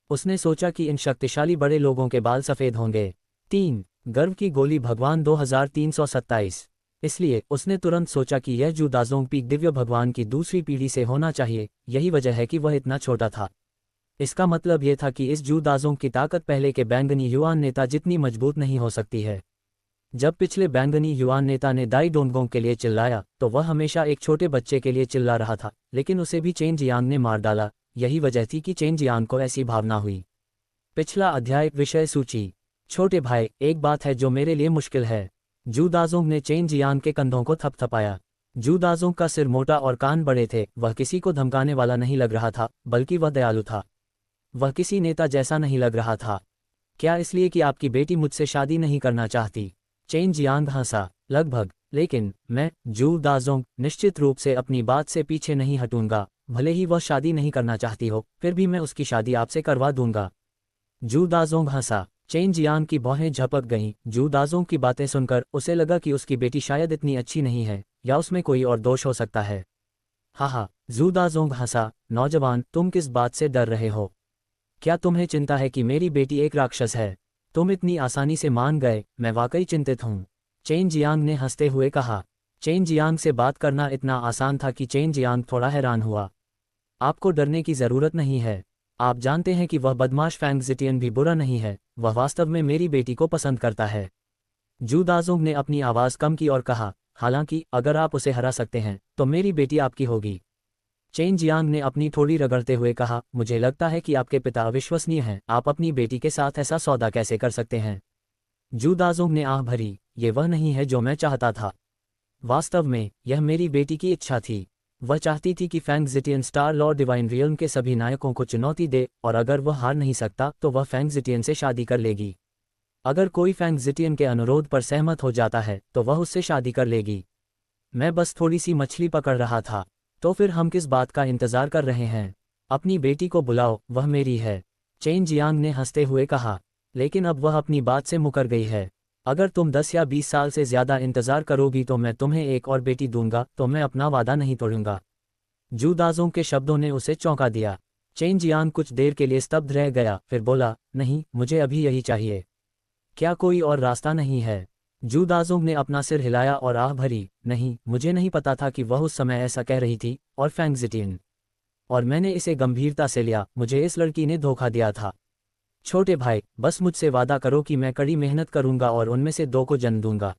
उसने सोचा कि इन शक्तिशाली बड़े लोगों के बाल सफ़ेद होंगे। 3 गर्व की गोली भगवान 2327। इसलिए उसने तुरंत सोचा कि यह जू दाजोंग पीक दिव्य भगवान की दूसरी पीढ़ी से होना चाहिए, यही वजह है कि वह इतना छोटा था। इसका मतलब यह था कि इस जू दाजोंग की ताकत पहले के बैंगनी युआन नेता जितनी मजबूत नहीं हो सकती है। जब पिछले बैंगनी युआन नेता ने दाई डोंगोंग के लिए चिल्लाया तो वह हमेशा एक छोटे बच्चे के लिए चिल्ला रहा था, लेकिन उसे भी चेन जियांग ने मार डाला। यही वजह थी कि चेन जियांग को ऐसी भावना हुई। पिछला अध्याय। विषय सूची। छोटे भाई, एक बात है जो मेरे लिए मुश्किल है। जू दाजोंग ने चेन जियांग के कंधों को थपथपाया। जू दाजोंग का सिर मोटा और कान बड़े थे। वह किसी को धमकाने वाला नहीं लग रहा था, बल्कि वह दयालु था। वह किसी नेता जैसा नहीं लग रहा था। क्या इसलिए कि आपकी बेटी मुझसे शादी नहीं करना चाहती? चेन जियांग हंसा। लगभग, लेकिन मैं, जू दाजोंग, निश्चित रूप से अपनी बात से पीछे नहीं हटूंगा। भले ही वह शादी नहीं करना चाहती हो, फिर भी मैं उसकी शादी आपसे करवा दूंगा। जू दाजोंग हंसा। चेन जियांग की भौहें झपक गईं। जू दाजोंग की बातें सुनकर उसे लगा कि उसकी बेटी शायद इतनी अच्छी नहीं है या उसमें कोई और दोष हो सकता है। हा, जू दाजोंग हंसा। नौजवान, तुम किस बात से डर रहे हो? क्या तुम्हें चिंता है कि मेरी बेटी एक राक्षस है? तुम इतनी आसानी से मान गए, मैं वाकई चिंतित हूँ। चेन जियांग ने हंसते हुए कहा। चेन जियांग से बात करना इतना आसान था कि चेन जियांग थोड़ा हैरान हुआ। आपको डरने की ज़रूरत नहीं है। आप जानते हैं कि वह बदमाश फैंग जिटियन भी बुरा नहीं है, वह वास्तव में मेरी बेटी को पसंद करता है। जू दाजोंग ने अपनी आवाज़ कम की और कहा, हालांकि अगर आप उसे हरा सकते हैं तो मेरी बेटी आपकी होगी। चेन जियांग ने अपनी थोड़ी रगड़ते हुए कहा, मुझे लगता है कि आपके पिता अविश्वसनीय हैं, आप अपनी बेटी के साथ ऐसा सौदा कैसे कर सकते हैं? जू दाजोंग ने आह भरी, ये वह नहीं है जो मैं चाहता था। वास्तव में यह मेरी बेटी की इच्छा थी। वह चाहती थी कि Fang Jitian Star Lord Divine Realm के सभी नायकों को चुनौती दे और अगर वह हार नहीं सकता तो वह फैंग जिटियन से शादी कर लेगी। अगर कोई फैंग जिटियन के अनुरोध पर सहमत हो जाता है तो वह उससे शादी कर लेगी। मैं बस थोड़ी सी मछली पकड़ रहा था। तो फिर हम किस बात का इंतजार कर रहे हैं? अपनी बेटी को बुलाओ, वह मेरी है। चेन जियांग ने हंसते हुए कहा। लेकिन अब वह अपनी बात से मुकर गई है। अगर तुम 10 या 20 साल से ज़्यादा इंतज़ार करोगी तो मैं तुम्हें एक और बेटी दूंगा, तो मैं अपना वादा नहीं तोड़ूंगा। जू दाजोंग के शब्दों ने उसे चौंका दिया। चेन जियांग कुछ देर के लिए स्तब्ध रह गया, फिर बोला, नहीं, मुझे अभी यही चाहिए। क्या कोई और रास्ता नहीं है? जू दाजोंग ने अपना सिर हिलाया और आह भरी, नहीं, मुझे नहीं पता था कि वह उस समय ऐसा कह रही थी, और फैंग जिटियन। और मैंने इसे गंभीरता से लिया, मुझे इस लड़की ने धोखा दिया था। छोटे भाई, बस मुझसे वादा करो कि मैं कड़ी मेहनत करूंगा और उनमें से 2 को जन्म दूंगा।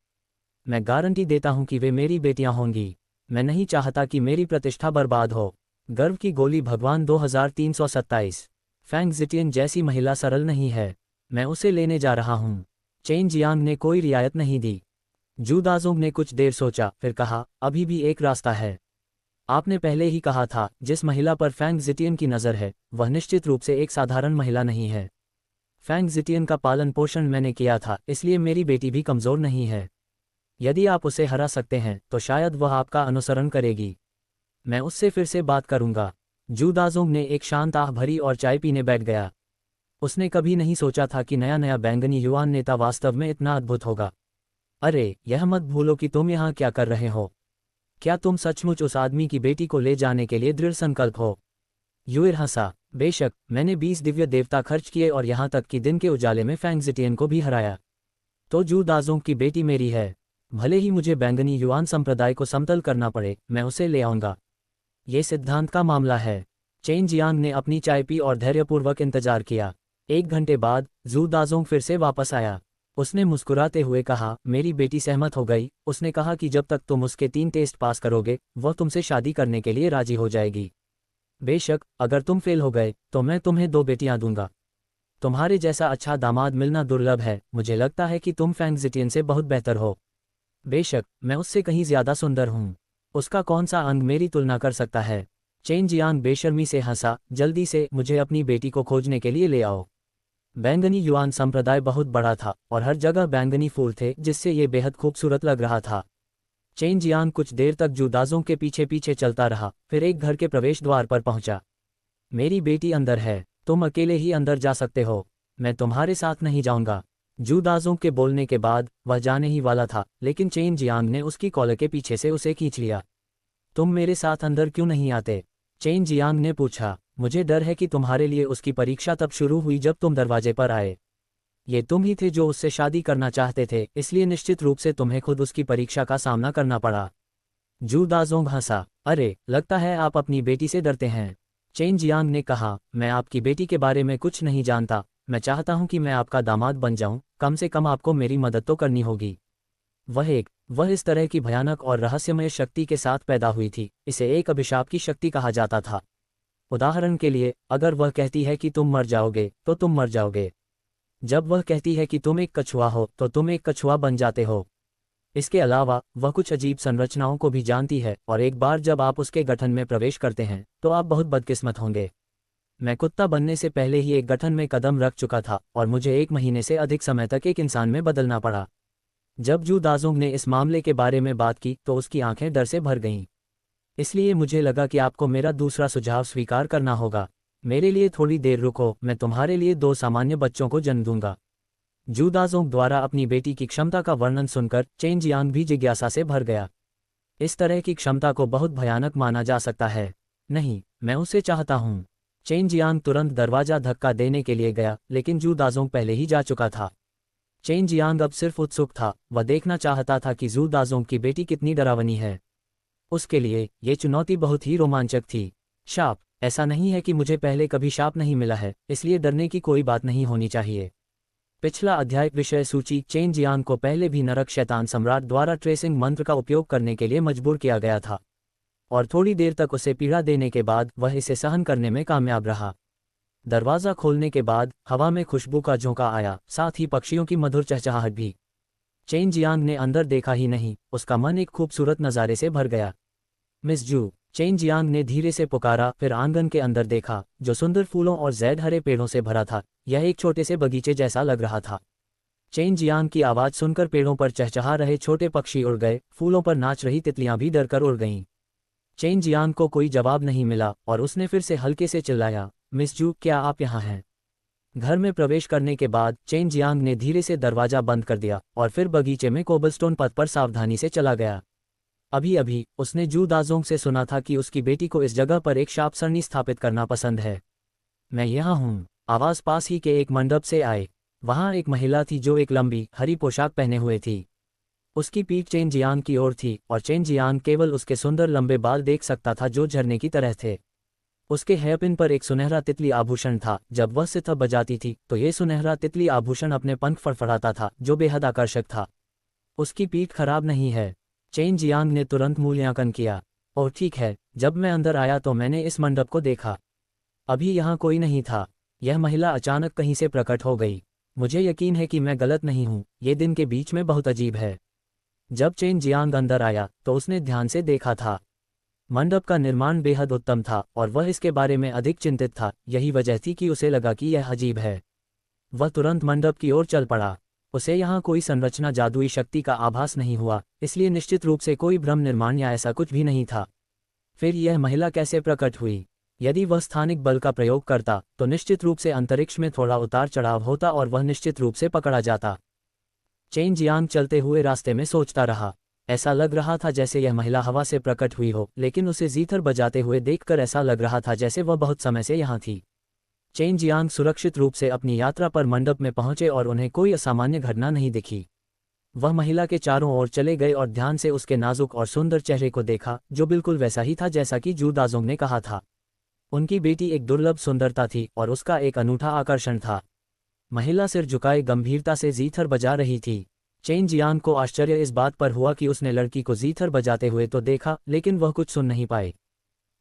मैं गारंटी देता हूं कि वे मेरी बेटियां होंगी। मैं नहीं चाहता कि मेरी प्रतिष्ठा बर्बाद हो। गर्व की गोली भगवान 2327। फैंग जिटियन जैसी महिला सरल नहीं है। मैं उसे लेने जा रहा हूं। चेन जियांग ने कोई रियायत नहीं दी। जू दाजोंग ने कुछ देर सोचा, फिर कहा, अभी भी एक रास्ता है। आपने पहले ही कहा था, जिस महिला पर फैंग जिटियन की नज़र है, वह निश्चित रूप से एक साधारण महिला नहीं है। फैंग जिटियन का पालन पोषण मैंने किया था, इसलिए मेरी बेटी भी कमज़ोर नहीं है। यदि आप उसे हरा सकते हैं तो शायद वह आपका अनुसरण करेगी। मैं उससे फिर से बात करूंगा। जू दाजोंग ने एक शांत आह भरी और चाय पीने बैठ गया। उसने कभी नहीं सोचा था कि नया नया बैंगनी युवान नेता वास्तव में इतना अद्भुत होगा। अरे, यह मत भूलो कि तुम यहाँ क्या कर रहे हो। क्या तुम सचमुच उस आदमी की बेटी को ले जाने के लिए दृढ़ संकल्प हो? यूर हंसा। बेशक, मैंने 20 दिव्य देवता खर्च किए और यहाँ तक कि दिन के उजाले में फैंग जिटियन को भी हराया। तो जू दाजोंग की बेटी मेरी है। भले ही मुझे बैंगनी युआन संप्रदाय को समतल करना पड़े, मैं उसे ले आऊंगा। ये सिद्धांत का मामला है। चेन जियांग ने अपनी चाय पी और धैर्यपूर्वक इंतजार किया। 1 घंटे बाद जू दाजोंग फिर से वापस आया। उसने मुस्कुराते हुए कहा, मेरी बेटी सहमत हो गई। उसने कहा कि जब तक तुम उसके 3 टेस्ट पास करोगे, वह तुमसे शादी करने के लिए राजी हो जाएगी। बेशक, अगर तुम फेल हो गए तो मैं तुम्हें 2 बेटियां दूंगा। तुम्हारे जैसा अच्छा दामाद मिलना दुर्लभ है। मुझे लगता है कि तुम फैंग जिटियन से बहुत बेहतर हो। बेशक, मैं उससे कहीं ज्यादा सुंदर हूं। उसका कौन सा अंग मेरी तुलना कर सकता है? चेन जियांग बेशर्मी से हंसा, जल्दी से मुझे अपनी बेटी को खोजने के लिए ले आओ। बैंगनी युआन संप्रदाय बहुत बड़ा था और हर जगह बैंगनी फूल थे, जिससे ये बेहद खूबसूरत लग रहा था। चेन जियांग कुछ देर तक जू दाजोंग के पीछे पीछे चलता रहा, फिर एक घर के प्रवेश द्वार पर पहुंचा। मेरी बेटी अंदर है। तुम अकेले ही अंदर जा सकते हो। मैं तुम्हारे साथ नहीं जाऊंगा। जू दाजोंग के बोलने के बाद वह जाने ही वाला था, लेकिन चेन जियांग ने उसकी कॉलर के पीछे से उसे खींच लिया। तुम मेरे साथ अंदर क्यों नहीं आते? चेन जियांग ने पूछा। मुझे डर है कि तुम्हारे लिए उसकी परीक्षा तब शुरू हुई जब तुम दरवाजे पर आए। ये तुम ही थे जो उससे शादी करना चाहते थे, इसलिए निश्चित रूप से तुम्हें खुद उसकी परीक्षा का सामना करना पड़ा। जू दाजोंग हंसा। अरे, लगता है आप अपनी बेटी से डरते हैं। चेन जियांग ने कहा, मैं आपकी बेटी के बारे में कुछ नहीं जानता। मैं चाहता हूं कि मैं आपका दामाद बन जाऊं, कम से कम आपको मेरी मदद तो करनी होगी। वह इस तरह की भयानक और रहस्यमय शक्ति के साथ पैदा हुई थी। इसे एक अभिशाप की शक्ति कहा जाता था। उदाहरण के लिए, अगर वह कहती है कि तुम मर जाओगे, तो तुम मर जाओगे। जब वह कहती है कि तुम एक कछुआ हो, तो तुम एक कछुआ बन जाते हो। इसके अलावा वह कुछ अजीब संरचनाओं को भी जानती है, और एक बार जब आप उसके गठन में प्रवेश करते हैं तो आप बहुत बदकिस्मत होंगे। मैं कुत्ता बनने से पहले ही एक गठन में कदम रख चुका था और मुझे 1 महीने से अधिक समय तक एक इंसान में बदलना पड़ा। जब जू दाजोंग ने इस मामले के बारे में बात की तो उसकी आंखें डर से भर गईं। इसलिए मुझे लगा कि आपको मेरा दूसरा सुझाव स्वीकार करना होगा। मेरे लिए थोड़ी देर रुको, मैं तुम्हारे लिए 2 सामान्य बच्चों को जन्म दूंगा। जू दाजोंग द्वारा अपनी बेटी की क्षमता का वर्णन सुनकर चेन जियांग भी जिज्ञासा से भर गया। इस तरह की क्षमता को बहुत भयानक माना जा सकता है। नहीं, मैं उसे चाहता हूँ। चेन जियांग तुरंत दरवाजा धक्का देने के लिए गया, लेकिन जू दाजोंग पहले ही जा चुका था। चेन जियांग अब सिर्फ उत्सुक था। वह देखना चाहता था कि जू दाजोंग की बेटी कितनी डरावनी है। उसके लिए ये चुनौती बहुत ही रोमांचक थी। शाप? ऐसा नहीं है कि मुझे पहले कभी शाप नहीं मिला है, इसलिए डरने की कोई बात नहीं होनी चाहिए। पिछला अध्याय विषय सूची। चेन जियांग को पहले भी नरक शैतान सम्राट द्वारा ट्रेसिंग मंत्र का उपयोग करने के लिए मजबूर किया गया था, और थोड़ी देर तक उसे पीड़ा देने के बाद वह इसे सहन करने में कामयाब रहा। दरवाज़ा खोलने के बाद हवा में खुशबू का झोंका आया, साथ ही पक्षियों की मधुर चहचहाहट भी। चेन जियांग ने अंदर देखा ही नहीं, उसका मन एक खूबसूरत नज़ारे से भर गया। मिस जू, चेन जियांग ने धीरे से पुकारा, फिर आंगन के अंदर देखा, जो सुंदर फूलों और जैद हरे पेड़ों से भरा था। यह एक छोटे से बगीचे जैसा लग रहा था। चेन जियांग की आवाज़ सुनकर पेड़ों पर चहचहा रहे छोटे पक्षी उड़ गए, फूलों पर नाच रही तितलियां भी डरकर उड़ गईं। चेन जियांग को कोई जवाब नहीं मिला और उसने फिर से हल्के से चिल्लाया, मिस जू, क्या आप यहाँ हैं? घर में प्रवेश करने के बाद चेन जियांग ने धीरे से दरवाजा बंद कर दिया और फिर बगीचे में कोबलस्टोन पथ पर सावधानी से चला गया। अभी अभी उसने जू दाजोंग से सुना था कि उसकी बेटी को इस जगह पर एक शाप सरणी स्थापित करना पसंद है। मैं यहाँ हूँ। आवाज़ पास ही के एक मंडप से आए। वहाँ एक महिला थी जो एक लंबी हरी पोशाक पहने हुए थी। उसकी पीठ चेन जियांग की ओर थी और चेन जियांग केवल उसके सुंदर लंबे बाल देख सकता था जो झरने की तरह थे। उसके हेयरपिन पर एक सुनहरा तितली आभूषण था। जब वह सितार बजाती थी तो ये सुनहरा तितली आभूषण अपने पंख फड़फड़ाता था, जो बेहद आकर्षक था। उसकी पीठ खराब नहीं है। चेन जियांग ने तुरंत मूल्यांकन किया। और ठीक है, जब मैं अंदर आया तो मैंने इस मंडप को देखा। अभी यहाँ कोई नहीं था। यह महिला अचानक कहीं से प्रकट हो गई। मुझे यकीन है कि मैं गलत नहीं हूँ, ये दिन के बीच में बहुत अजीब है। जब चेन जियांग अंदर आया तो उसने ध्यान से देखा था। मंडप का निर्माण बेहद उत्तम था और वह इसके बारे में अधिक चिंतित था। यही वजह थी कि उसे लगा कि यह अजीब है। वह तुरंत मंडप की ओर चल पड़ा। उसे यहाँ कोई संरचना जादुई शक्ति का आभास नहीं हुआ, इसलिए निश्चित रूप से कोई भ्रम निर्माण या ऐसा कुछ भी नहीं था। फिर यह महिला कैसे प्रकट हुई? यदि वह स्थानिक बल का प्रयोग करता तो निश्चित रूप से अंतरिक्ष में थोड़ा उतार चढ़ाव होता और वह निश्चित रूप से पकड़ा जाता। चेन जियांग चलते हुए रास्ते में सोचता रहा। ऐसा लग रहा था जैसे यह महिला हवा से प्रकट हुई हो, लेकिन उसे जीथर बजाते हुए देखकर ऐसा लग रहा था जैसे वह बहुत समय से यहाँ थी। चेन जियांग सुरक्षित रूप से अपनी यात्रा पर मंडप में पहुंचे और उन्हें कोई असामान्य घटना नहीं दिखी। वह महिला के चारों ओर चले गए और ध्यान से उसके नाजुक और सुंदर चेहरे को देखा, जो बिल्कुल वैसा ही था जैसा कि जू दाजोंग ने कहा था। उनकी बेटी एक दुर्लभ सुंदरता थी और उसका एक अनूठा आकर्षण था। महिला सिर झुकाए गंभीरता से जीथर बजा रही थी। चेन जियांग को आश्चर्य इस बात पर हुआ कि उसने लड़की को जीथर बजाते हुए तो देखा, लेकिन वह कुछ सुन नहीं पाए।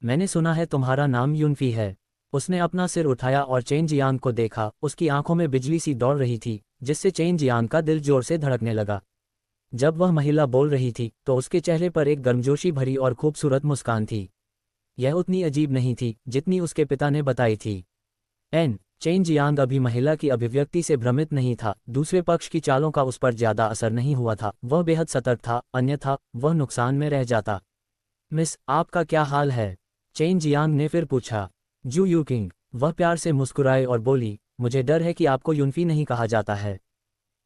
मैंने सुना है तुम्हारा नाम युनफी है। उसने अपना सिर उठाया और चेन जियांग को देखा। उसकी आंखों में बिजली सी दौड़ रही थी, जिससे चेन जियांग का दिल जोर से धड़कने लगा। जब वह महिला बोल रही थी तो उसके चेहरे पर एक गर्मजोशी भरी और खूबसूरत मुस्कान थी। यह उतनी अजीब नहीं थी जितनी उसके पिता ने बताई थी। चेन जियांग अभी महिला की अभिव्यक्ति से भ्रमित नहीं था। दूसरे पक्ष की चालों का उस पर ज्यादा असर नहीं हुआ था। वह बेहद सतर्क था, अन्यथा वह नुकसान में रह जाता। मिस, आपका क्या हाल है? चेन जियांग ने फिर पूछा। जू यूकिंग। वह प्यार से मुस्कुराए और बोली, मुझे डर है कि आपको युनफी नहीं कहा जाता है।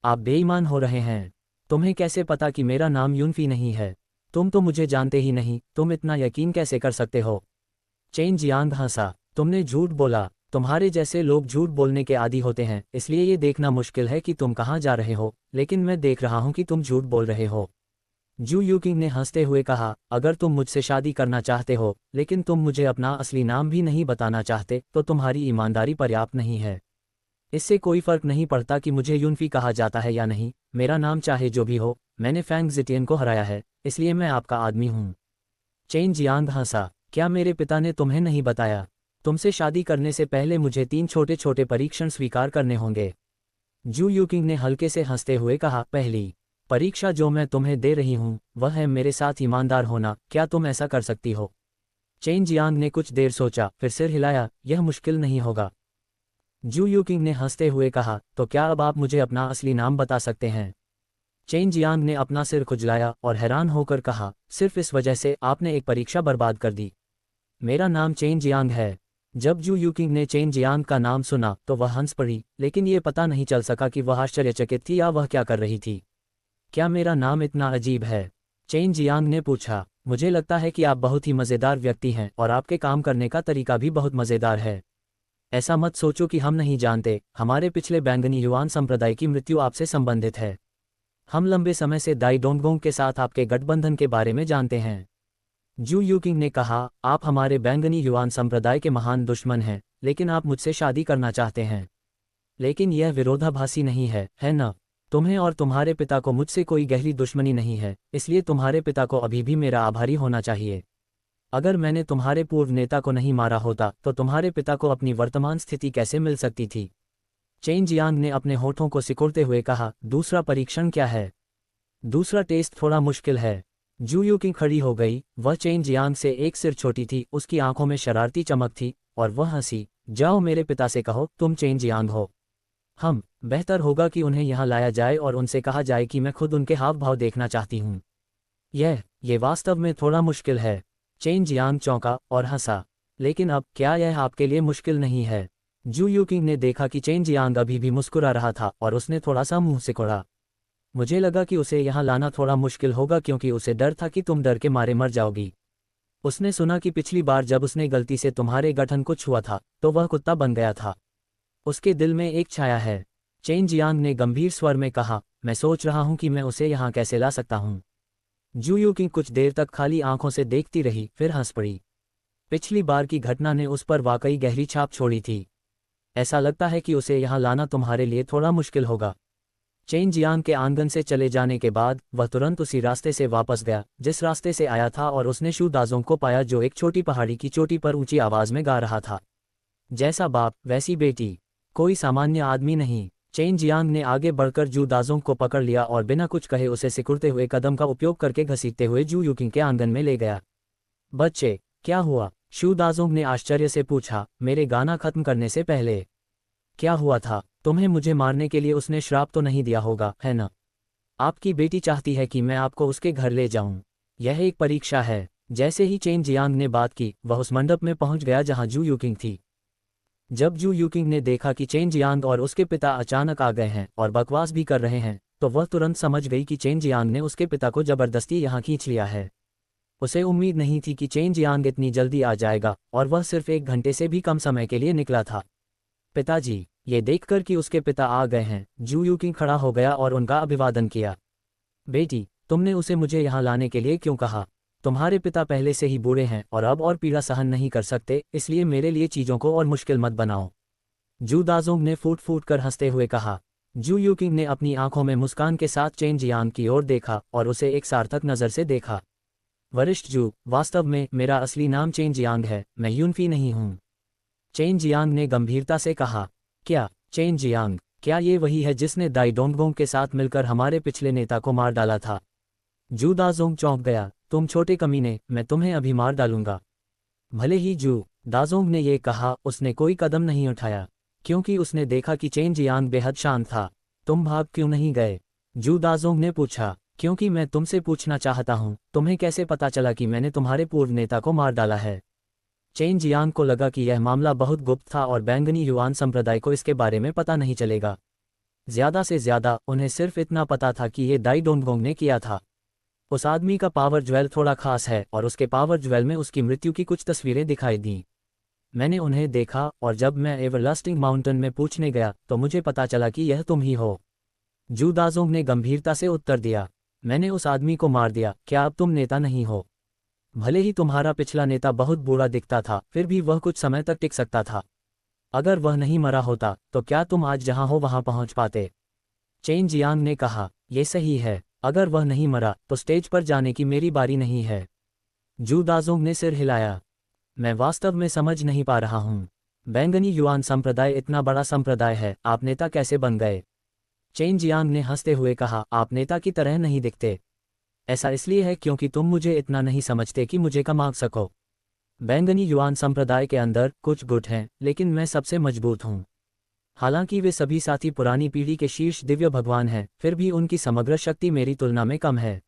आप बेईमान हो रहे हैं। तुम्हें कैसे पता कि मेरा नाम युनफी नहीं है? तुम तो मुझे जानते ही नहीं, तुम इतना यकीन कैसे कर सकते हो? चेन जियांग हंसा। तुमने झूठ बोला। तुम्हारे जैसे लोग झूठ बोलने के आदी होते हैं, इसलिए ये देखना मुश्किल है कि तुम कहाँ जा रहे हो, लेकिन मैं देख रहा हूँ कि तुम झूठ बोल रहे हो। जू यूकिंग ने हंसते हुए कहा, अगर तुम मुझसे शादी करना चाहते हो लेकिन तुम मुझे अपना असली नाम भी नहीं बताना चाहते तो तुम्हारी ईमानदारी पर्याप्त नहीं है। इससे कोई फर्क नहीं पड़ता कि मुझे युनफी कहा जाता है या नहीं। मेरा नाम चाहे जो भी हो, मैंने फैंग जिटियन को हराया है, इसलिए मैं आपका आदमी हूँ। चेन जियांग हंसा। क्या मेरे पिता ने तुम्हें नहीं बताया? तुमसे शादी करने से पहले मुझे 3 छोटे छोटे परीक्षण स्वीकार करने होंगे। जू यूकिंग ने हल्के से हंसते हुए कहा, पहली परीक्षा जो मैं तुम्हें दे रही हूँ वह है मेरे साथ ईमानदार होना। क्या तुम ऐसा कर सकती हो? चेन जियांग ने कुछ देर सोचा, फिर सिर हिलाया, यह मुश्किल नहीं होगा। जू यूकिंग ने हंसते हुए कहा, तो क्या अब आप मुझे अपना असली नाम बता सकते हैं? चेन जियांग ने अपना सिर खुजलाया और हैरान होकर कहा, सिर्फ इस वजह से आपने एक परीक्षा बर्बाद कर दी? मेरा नाम चेन जियांग है। जब जू यूकिंग ने चेन जियांग का नाम सुना तो वह हंस पड़ी, लेकिन ये पता नहीं चल सका कि वह आश्चर्यचकित थी या वह क्या कर रही थी। क्या मेरा नाम इतना अजीब है? चेन जियांग ने पूछा। मुझे लगता है कि आप बहुत ही मज़ेदार व्यक्ति हैं और आपके काम करने का तरीका भी बहुत मज़ेदार है। ऐसा मत सोचो कि हम नहीं जानते, हमारे पिछले बैंगनी युआन संप्रदाय की मृत्यु आपसे संबंधित है। हम लंबे समय से दाई डोंगगोंग के साथ आपके गठबंधन के बारे में जानते हैं। जू यूकिंग ने कहा, आप हमारे बैंगनी युआन संप्रदाय के महान दुश्मन हैं, लेकिन आप मुझसे शादी करना चाहते हैं। लेकिन यह विरोधाभासी नहीं है, है न? तुम्हें और तुम्हारे पिता को मुझसे कोई गहरी दुश्मनी नहीं है, इसलिए तुम्हारे पिता को अभी भी मेरा आभारी होना चाहिए। अगर मैंने तुम्हारे पूर्व नेता को नहीं मारा होता तो तुम्हारे पिता को अपनी वर्तमान स्थिति कैसे मिल सकती थी? चेन जियांग ने अपने होठों को सिकुड़ते हुए कहा, दूसरा परीक्षण क्या है? दूसरा टेस्ट थोड़ा मुश्किल है। जू यूकिंग खड़ी हो गई। वह चेन जियांग से एक सिर छोटी थी, उसकी आंखों में शरारती चमक थी और वह हंसी। जाओ मेरे पिता से कहो तुम चेन जियांग हो। बेहतर होगा कि उन्हें यहाँ लाया जाए और उनसे कहा जाए कि मैं खुद उनके हाव भाव देखना चाहती हूँ। ये वास्तव में थोड़ा मुश्किल है। चेन जियांग चौंका और हंसा। लेकिन अब क्या यह आपके लिए मुश्किल नहीं है? जू यूकिंग ने देखा कि चेन जियांग अभी भी मुस्कुरा रहा था और उसने थोड़ा सा मुंह सिकोड़ा। मुझे लगा कि उसे यहाँ लाना थोड़ा मुश्किल होगा क्योंकि उसे डर था कि तुम डर के मारे मर जाओगी। उसने सुना कि पिछली बार जब उसने गलती से तुम्हारे गठन को छुआ था तो वह कुत्ता बन गया था। उसके दिल में एक छाया है। चेन जियांग ने गंभीर स्वर में कहा, मैं सोच रहा हूँ कि मैं उसे यहाँ कैसे ला सकता हूँ। जू यूकिंग कुछ देर तक खाली आंखों से देखती रही, फिर हंस पड़ी। पिछली बार की घटना ने उस पर वाकई गहरी छाप छोड़ी थी। ऐसा लगता है कि उसे यहाँ लाना तुम्हारे लिए थोड़ा मुश्किल होगा। चेन जियांग के आंगन से चले जाने के बाद वह तुरंत उसी रास्ते से वापस गया जिस रास्ते से आया था, और उसने शू दाजोंग को पाया जो एक छोटी पहाड़ी की चोटी पर ऊंची आवाज में गा रहा था, जैसा बाप वैसी बेटी, कोई सामान्य आदमी नहीं। चेन जियांग ने आगे बढ़कर जू दाजोंग को पकड़ लिया और बिना कुछ कहे उसे सिकुड़ते हुए कदम का उपयोग करके घसीटते हुए जू यूकिंग के आंगन में ले गया। बच्चे, क्या हुआ? शू दाजोंग ने आश्चर्य से पूछा, मेरे गाना खत्म करने से पहले। क्या हुआ था? तुम्हें मुझे मारने के लिए उसने श्राप तो नहीं दिया होगा, है ना? आपकी बेटी चाहती है कि मैं आपको उसके घर ले जाऊं। यह एक परीक्षा है। जैसे ही चेन जियांग ने बात की, वह उस मंडप में पहुंच गया जहां जू यूकिंग थी। जब जू यूकिंग ने देखा कि चेन जियांग और उसके पिता अचानक आ गए हैं और बकवास भी कर रहे हैं, तो वह तुरंत समझ गई कि चेन जियांग ने उसके पिता को जबरदस्ती यहाँ खींच लिया है। उसे उम्मीद नहीं थी कि चेन जियांग इतनी जल्दी आ जाएगा, और वह सिर्फ 1 घंटे से भी कम समय के लिए निकला था। पिताजी, ये देखकर कि उसके पिता आ गए हैं, जू यूकिंग खड़ा हो गया और उनका अभिवादन किया। बेटी, तुमने उसे मुझे यहाँ लाने के लिए क्यों कहा? तुम्हारे पिता पहले से ही बूढ़े हैं और अब और पीड़ा सहन नहीं कर सकते, इसलिए मेरे लिए चीज़ों को और मुश्किल मत बनाओ। जू दाजोंग ने फूट फूट कर हंसते हुए कहा। जू यूकिंग ने अपनी आंखों में मुस्कान के साथ चेन जियांग की ओर देखा और उसे एक सार्थक नज़र से देखा। वरिष्ठ जू, वास्तव में मेरा असली नाम चेन जियांग है, मैं यूनफी नहीं हूँ। चेन जियांग ने गंभीरता से कहा। क्या चेन जियांग? क्या ये वही है जिसने दाई डोंगगोंग के साथ मिलकर हमारे पिछले नेता को मार डाला था? जू दाजोंग चौंक गया। तुम छोटे कमीने, मैं तुम्हें अभी मार डालूंगा। भले ही जू दाजोंग ने ये कहा, उसने कोई कदम नहीं उठाया, क्योंकि उसने देखा कि चेन जियांग बेहद शांत था। तुम भाग क्यों नहीं गए? जू दाजोंग ने पूछा। क्योंकि मैं तुमसे पूछना चाहता हूँ, तुम्हें कैसे पता चला कि मैंने तुम्हारे पूर्व नेता को मार डाला है? चेन जियांग को लगा कि यह मामला बहुत गुप्त था और बैंगनी युआन संप्रदाय को इसके बारे में पता नहीं चलेगा। ज्यादा से ज्यादा उन्हें सिर्फ इतना पता था कि ये दाई डोंगगोंग ने किया था। उस आदमी का पावर ज्वेल थोड़ा खास है और उसके पावर ज्वेल में उसकी मृत्यु की कुछ तस्वीरें दिखाई दीं। मैंने उन्हें देखा और जब मैं एवरलास्टिंग माउंटेन में पूछने गया तो मुझे पता चला कि यह तुम ही हो। जू दाजोंग ने गंभीरता से उत्तर दिया। मैंने उस आदमी को मार दिया। क्या अब तुम नेता नहीं हो? भले ही तुम्हारा पिछला नेता बहुत बुरा दिखता था, फिर भी वह कुछ समय तक टिक सकता था। अगर वह नहीं मरा होता तो क्या तुम आज जहां हो वहां पहुंच पाते? चेन जियांग ने कहा। यह सही है, अगर वह नहीं मरा तो स्टेज पर जाने की मेरी बारी नहीं है। जू दाजोंग ने सिर हिलाया। मैं वास्तव में समझ नहीं पा रहा हूँ। बैंगनी युआन संप्रदाय इतना बड़ा संप्रदाय है, आप नेता कैसे बन गए? चेन जियांग ने हंसते हुए कहा, आप नेता की तरह नहीं दिखते। ऐसा इसलिए है क्योंकि तुम मुझे इतना नहीं समझते कि मुझे कमा सको। बैंगनी युआन संप्रदाय के अंदर कुछ गुट हैं, लेकिन मैं सबसे मजबूत हूँ। हालांकि वे सभी साथी पुरानी पीढ़ी के शीर्ष दिव्य भगवान हैं, फिर भी उनकी समग्र शक्ति मेरी तुलना में कम है।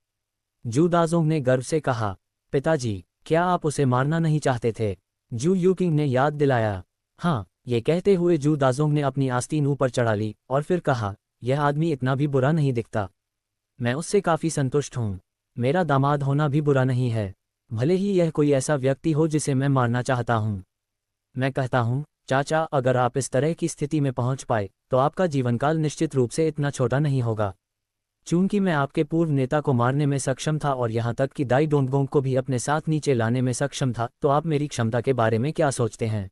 जू दाजोंग ने गर्व से कहा। पिताजी, क्या आप उसे मारना नहीं चाहते थे? जू यूकिंग ने याद दिलाया। हाँ, ये कहते हुए जू दाजोंग ने अपनी आस्तीन ऊपर चढ़ा ली और फिर कहा, यह आदमी इतना भी बुरा नहीं दिखता। मैं उससे काफ़ी संतुष्ट हूँ। मेरा दामाद होना भी बुरा नहीं है, भले ही यह कोई ऐसा व्यक्ति हो जिसे मैं मारना चाहता हूँ। मैं कहता हूँ, चाचा, अगर आप इस तरह की स्थिति में पहुँच पाए तो आपका जीवनकाल निश्चित रूप से इतना छोटा नहीं होगा। चूंकि मैं आपके पूर्व नेता को मारने में सक्षम था और यहाँ तक कि दाई डोंगगोंग को भी अपने साथ नीचे लाने में सक्षम था, तो आप मेरी क्षमता के बारे में क्या सोचते हैं?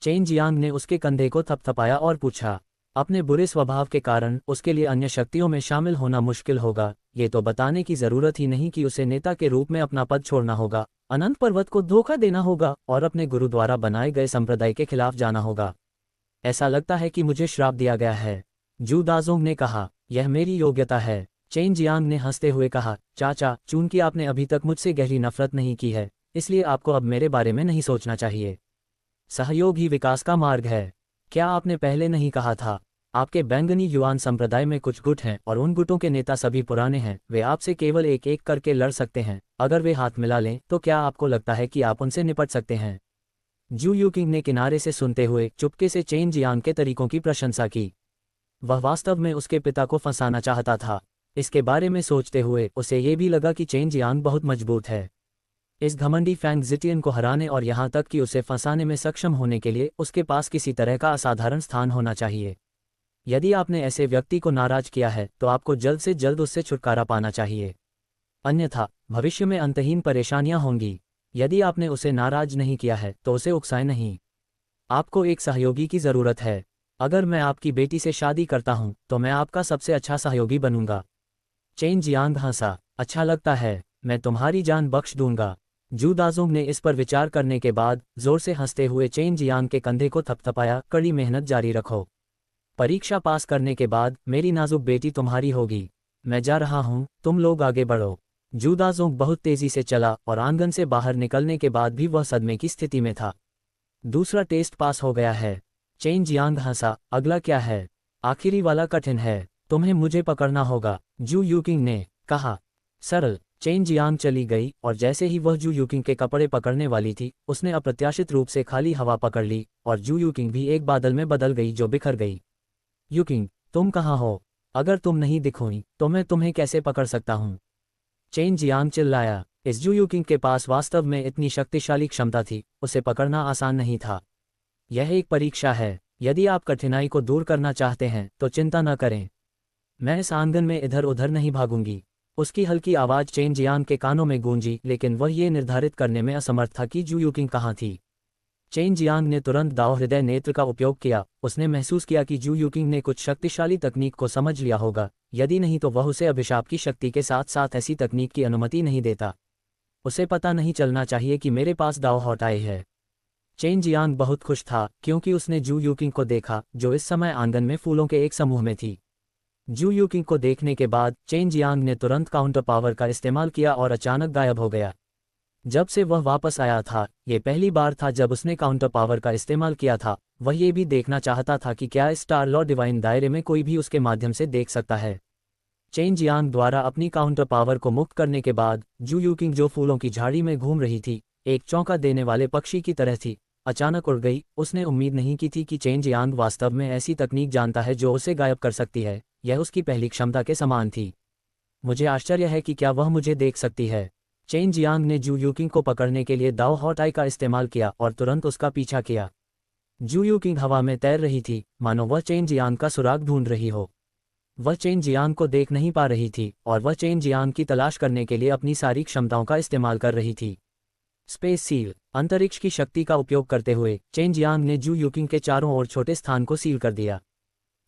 चेन जियांग ने उसके कंधे को थपथपाया और पूछा। अपने बुरे स्वभाव के कारण उसके लिए अन्य शक्तियों में शामिल होना मुश्किल होगा। ये तो बताने की जरूरत ही नहीं कि उसे नेता के रूप में अपना पद छोड़ना होगा, अनंत पर्वत को धोखा देना होगा और अपने गुरु द्वारा बनाए गए संप्रदाय के खिलाफ जाना होगा। ऐसा लगता है कि मुझे श्राप दिया गया है। जू दाजोंग ने कहा। यह मेरी योग्यता है। चेन जियांग ने हंसते हुए कहा, चाचा, चूंकि आपने अभी तक मुझसे गहरी नफरत नहीं की है, इसलिए आपको अब मेरे बारे में नहीं सोचना चाहिए। सहयोग ही विकास का मार्ग है। क्या आपने पहले नहीं कहा था? आपके बैंगनी युआन संप्रदाय में कुछ गुट हैं और उन गुटों के नेता सभी पुराने हैं। वे आपसे केवल एक एक करके लड़ सकते हैं। अगर वे हाथ मिला लें तो क्या आपको लगता है कि आप उनसे निपट सकते हैं? जू यूकिंग ने किनारे से सुनते हुए चुपके से चेन जियांग के तरीकों की प्रशंसा की। वह वास्तव में उसके पिता को फंसाना चाहता था। इसके बारे में सोचते हुए उसे ये भी लगा कि चेन जियांग बहुत मजबूत है। इस घमंडी फैंग जिटियन को हराने और यहाँ तक कि उसे फंसाने में सक्षम होने के लिए उसके पास किसी तरह का असाधारण स्थान होना चाहिए। यदि आपने ऐसे व्यक्ति को नाराज किया है तो आपको जल्द से जल्द उससे छुटकारा पाना चाहिए, अन्यथा भविष्य में अंतहीन परेशानियां होंगी। यदि आपने उसे नाराज नहीं किया है तो उसे उकसाएं नहीं। आपको एक सहयोगी की ज़रूरत है। अगर मैं आपकी बेटी से शादी करता हूं तो मैं आपका सबसे अच्छा सहयोगी बनूंगा। चेन जियांग हंसा। अच्छा लगता है, मैं तुम्हारी जान बख्श दूंगा। जू दाजुंग ने इस पर विचार करने के बाद जोर से हंसते हुए चेन जियांग के कंधे को थपथपाया। कड़ी मेहनत जारी रखो। परीक्षा पास करने के बाद मेरी नाजुक बेटी तुम्हारी होगी। मैं जा रहा हूं, तुम लोग आगे बढ़ो। जू दाजुंग बहुत तेजी से चला और आंगन से बाहर निकलने के बाद भी वह सदमे की स्थिति में था। दूसरा टेस्ट पास हो गया है। चेन जियांग हंसा। अगला क्या है? आखिरी वाला कठिन है, तुम्हें मुझे पकड़ना होगा, जू यूकिंग ने कहा। सरल। चेन जियांग चली गई और जैसे ही वह जू यूकिंग के कपड़े पकड़ने वाली थी उसने अप्रत्याशित रूप से खाली हवा पकड़ ली और जू यूकिंग भी एक बादल में बदल गई जो बिखर गई। यूकिंग, तुम कहाँ हो? अगर तुम नहीं दिखोई तो मैं तुम्हें कैसे पकड़ सकता हूँ? चेन जियांग चिल्लाया। इस जू यूकिंग के पास वास्तव में इतनी शक्तिशाली क्षमता थी, उसे पकड़ना आसान नहीं था। यह एक परीक्षा है। यदि आप कठिनाई को दूर करना चाहते हैं तो चिंता न करें। मैं इस आंगन में इधर उधर नहीं भागूंगी। उसकी हल्की आवाज़ चेन जियांग के कानों में गूंजी, लेकिन वह ये निर्धारित करने में असमर्थ था कि जू यूकिंग कहाँ थी। चेन जियांग ने तुरंत दाव हृदय नेत्र का उपयोग किया। उसने महसूस किया कि जू यूकिंग ने कुछ शक्तिशाली तकनीक को समझ लिया होगा, यदि नहीं तो वह उसे अभिशाप की शक्ति के साथ साथ ऐसी तकनीक की अनुमति नहीं देता। उसे पता नहीं चलना चाहिए कि मेरे पास दाव हौटाए है। चेन जियांग बहुत खुश था क्योंकि उसने जू यूकिंग को देखा जो इस समय आंगन में फूलों के एक समूह में थी। जू यूकिंग को देखने के बाद चेन जियांग ने तुरंत काउंटर पावर का इस्तेमाल किया और अचानक गायब हो गया। जब से वह वापस आया था ये पहली बार था जब उसने काउंटर पावर का इस्तेमाल किया था। वह ये भी देखना चाहता था कि क्या स्टार लॉ डिवाइन दायरे में कोई भी उसके माध्यम से देख सकता है। चेन जियांग द्वारा अपनी काउंटर पावर को मुक्त करने के बाद जू यूकिंग जो फूलों की झाड़ी में घूम रही थी, एक चौंका देने वाले पक्षी की तरह थी, अचानक उड़ गई। उसने उम्मीद नहीं की थी कि चेन जियांग वास्तव में ऐसी तकनीक जानता है जो उसे गायब कर सकती है। यह उसकी पहली क्षमता के समान थी। मुझे आश्चर्य है कि क्या वह मुझे देख सकती है। चेन जियांग ने जू यूकिंग को पकड़ने के लिए दाव हॉटाई का इस्तेमाल किया और तुरंत उसका पीछा किया। जू यूकिंग हवा में तैर रही थी, मानो वह चेन जियांग का सुराग ढूंढ रही हो। वह चेन जियांग को देख नहीं पा रही थी और वह चेन जियांग की तलाश करने के लिए अपनी सारी क्षमताओं का इस्तेमाल कर रही थी। Space seal. अंतरिक्ष की शक्ति का उपयोग करते हुए चेन जियांग ने जू यूकिंग के चारों ओर छोटे स्थान को सील कर दिया।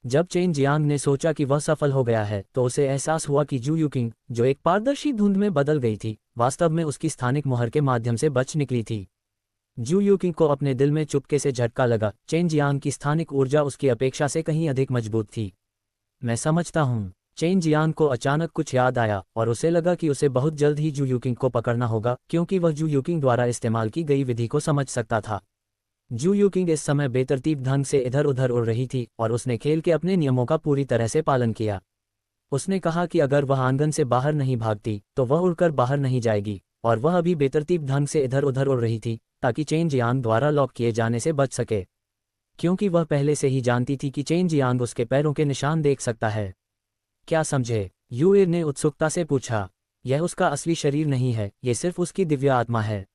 जब चेन जियांग ने सोचा कि वह सफल हो गया है तो उसे एहसास हुआ कि जू यूकिंग, जो एक पारदर्शी धुंध में बदल गई थी, वास्तव में उसकी स्थानिक मोहर के माध्यम से बच निकली थी। जू यूकिंग को अपने दिल में चुपके से झटका लगा। चेन जियांग की स्थानिक ऊर्जा उसकी अपेक्षा से कहीं अधिक मजबूत थी। मैं समझता हूँ। चेन जियांग को अचानक कुछ याद आया और उसे लगा कि उसे बहुत जल्द ही जू यूकिंग को पकड़ना होगा क्योंकि वह जू यूकिंग द्वारा इस्तेमाल की गई विधि को समझ सकता था। जू यूकिंग इस समय बेतरतीब ढंग से इधर उधर उड़ रही थी और उसने खेल के अपने नियमों का पूरी तरह से पालन किया। उसने कहा कि अगर वह आंगन से बाहर नहीं भागती तो वह उड़कर बाहर नहीं जाएगी, और वह अभी बेतरतीब ढंग से इधर उधर उड़ रही थी ताकि चेन जियांग द्वारा लॉक किए जाने से बच सके, क्योंकि वह पहले से ही जानती थी कि चेन जियांग उसके पैरों के निशान देख सकता है। क्या समझे? यूएर ने उत्सुकता से पूछा। यह उसका असली शरीर नहीं है, ये सिर्फ उसकी दिव्य आत्मा है।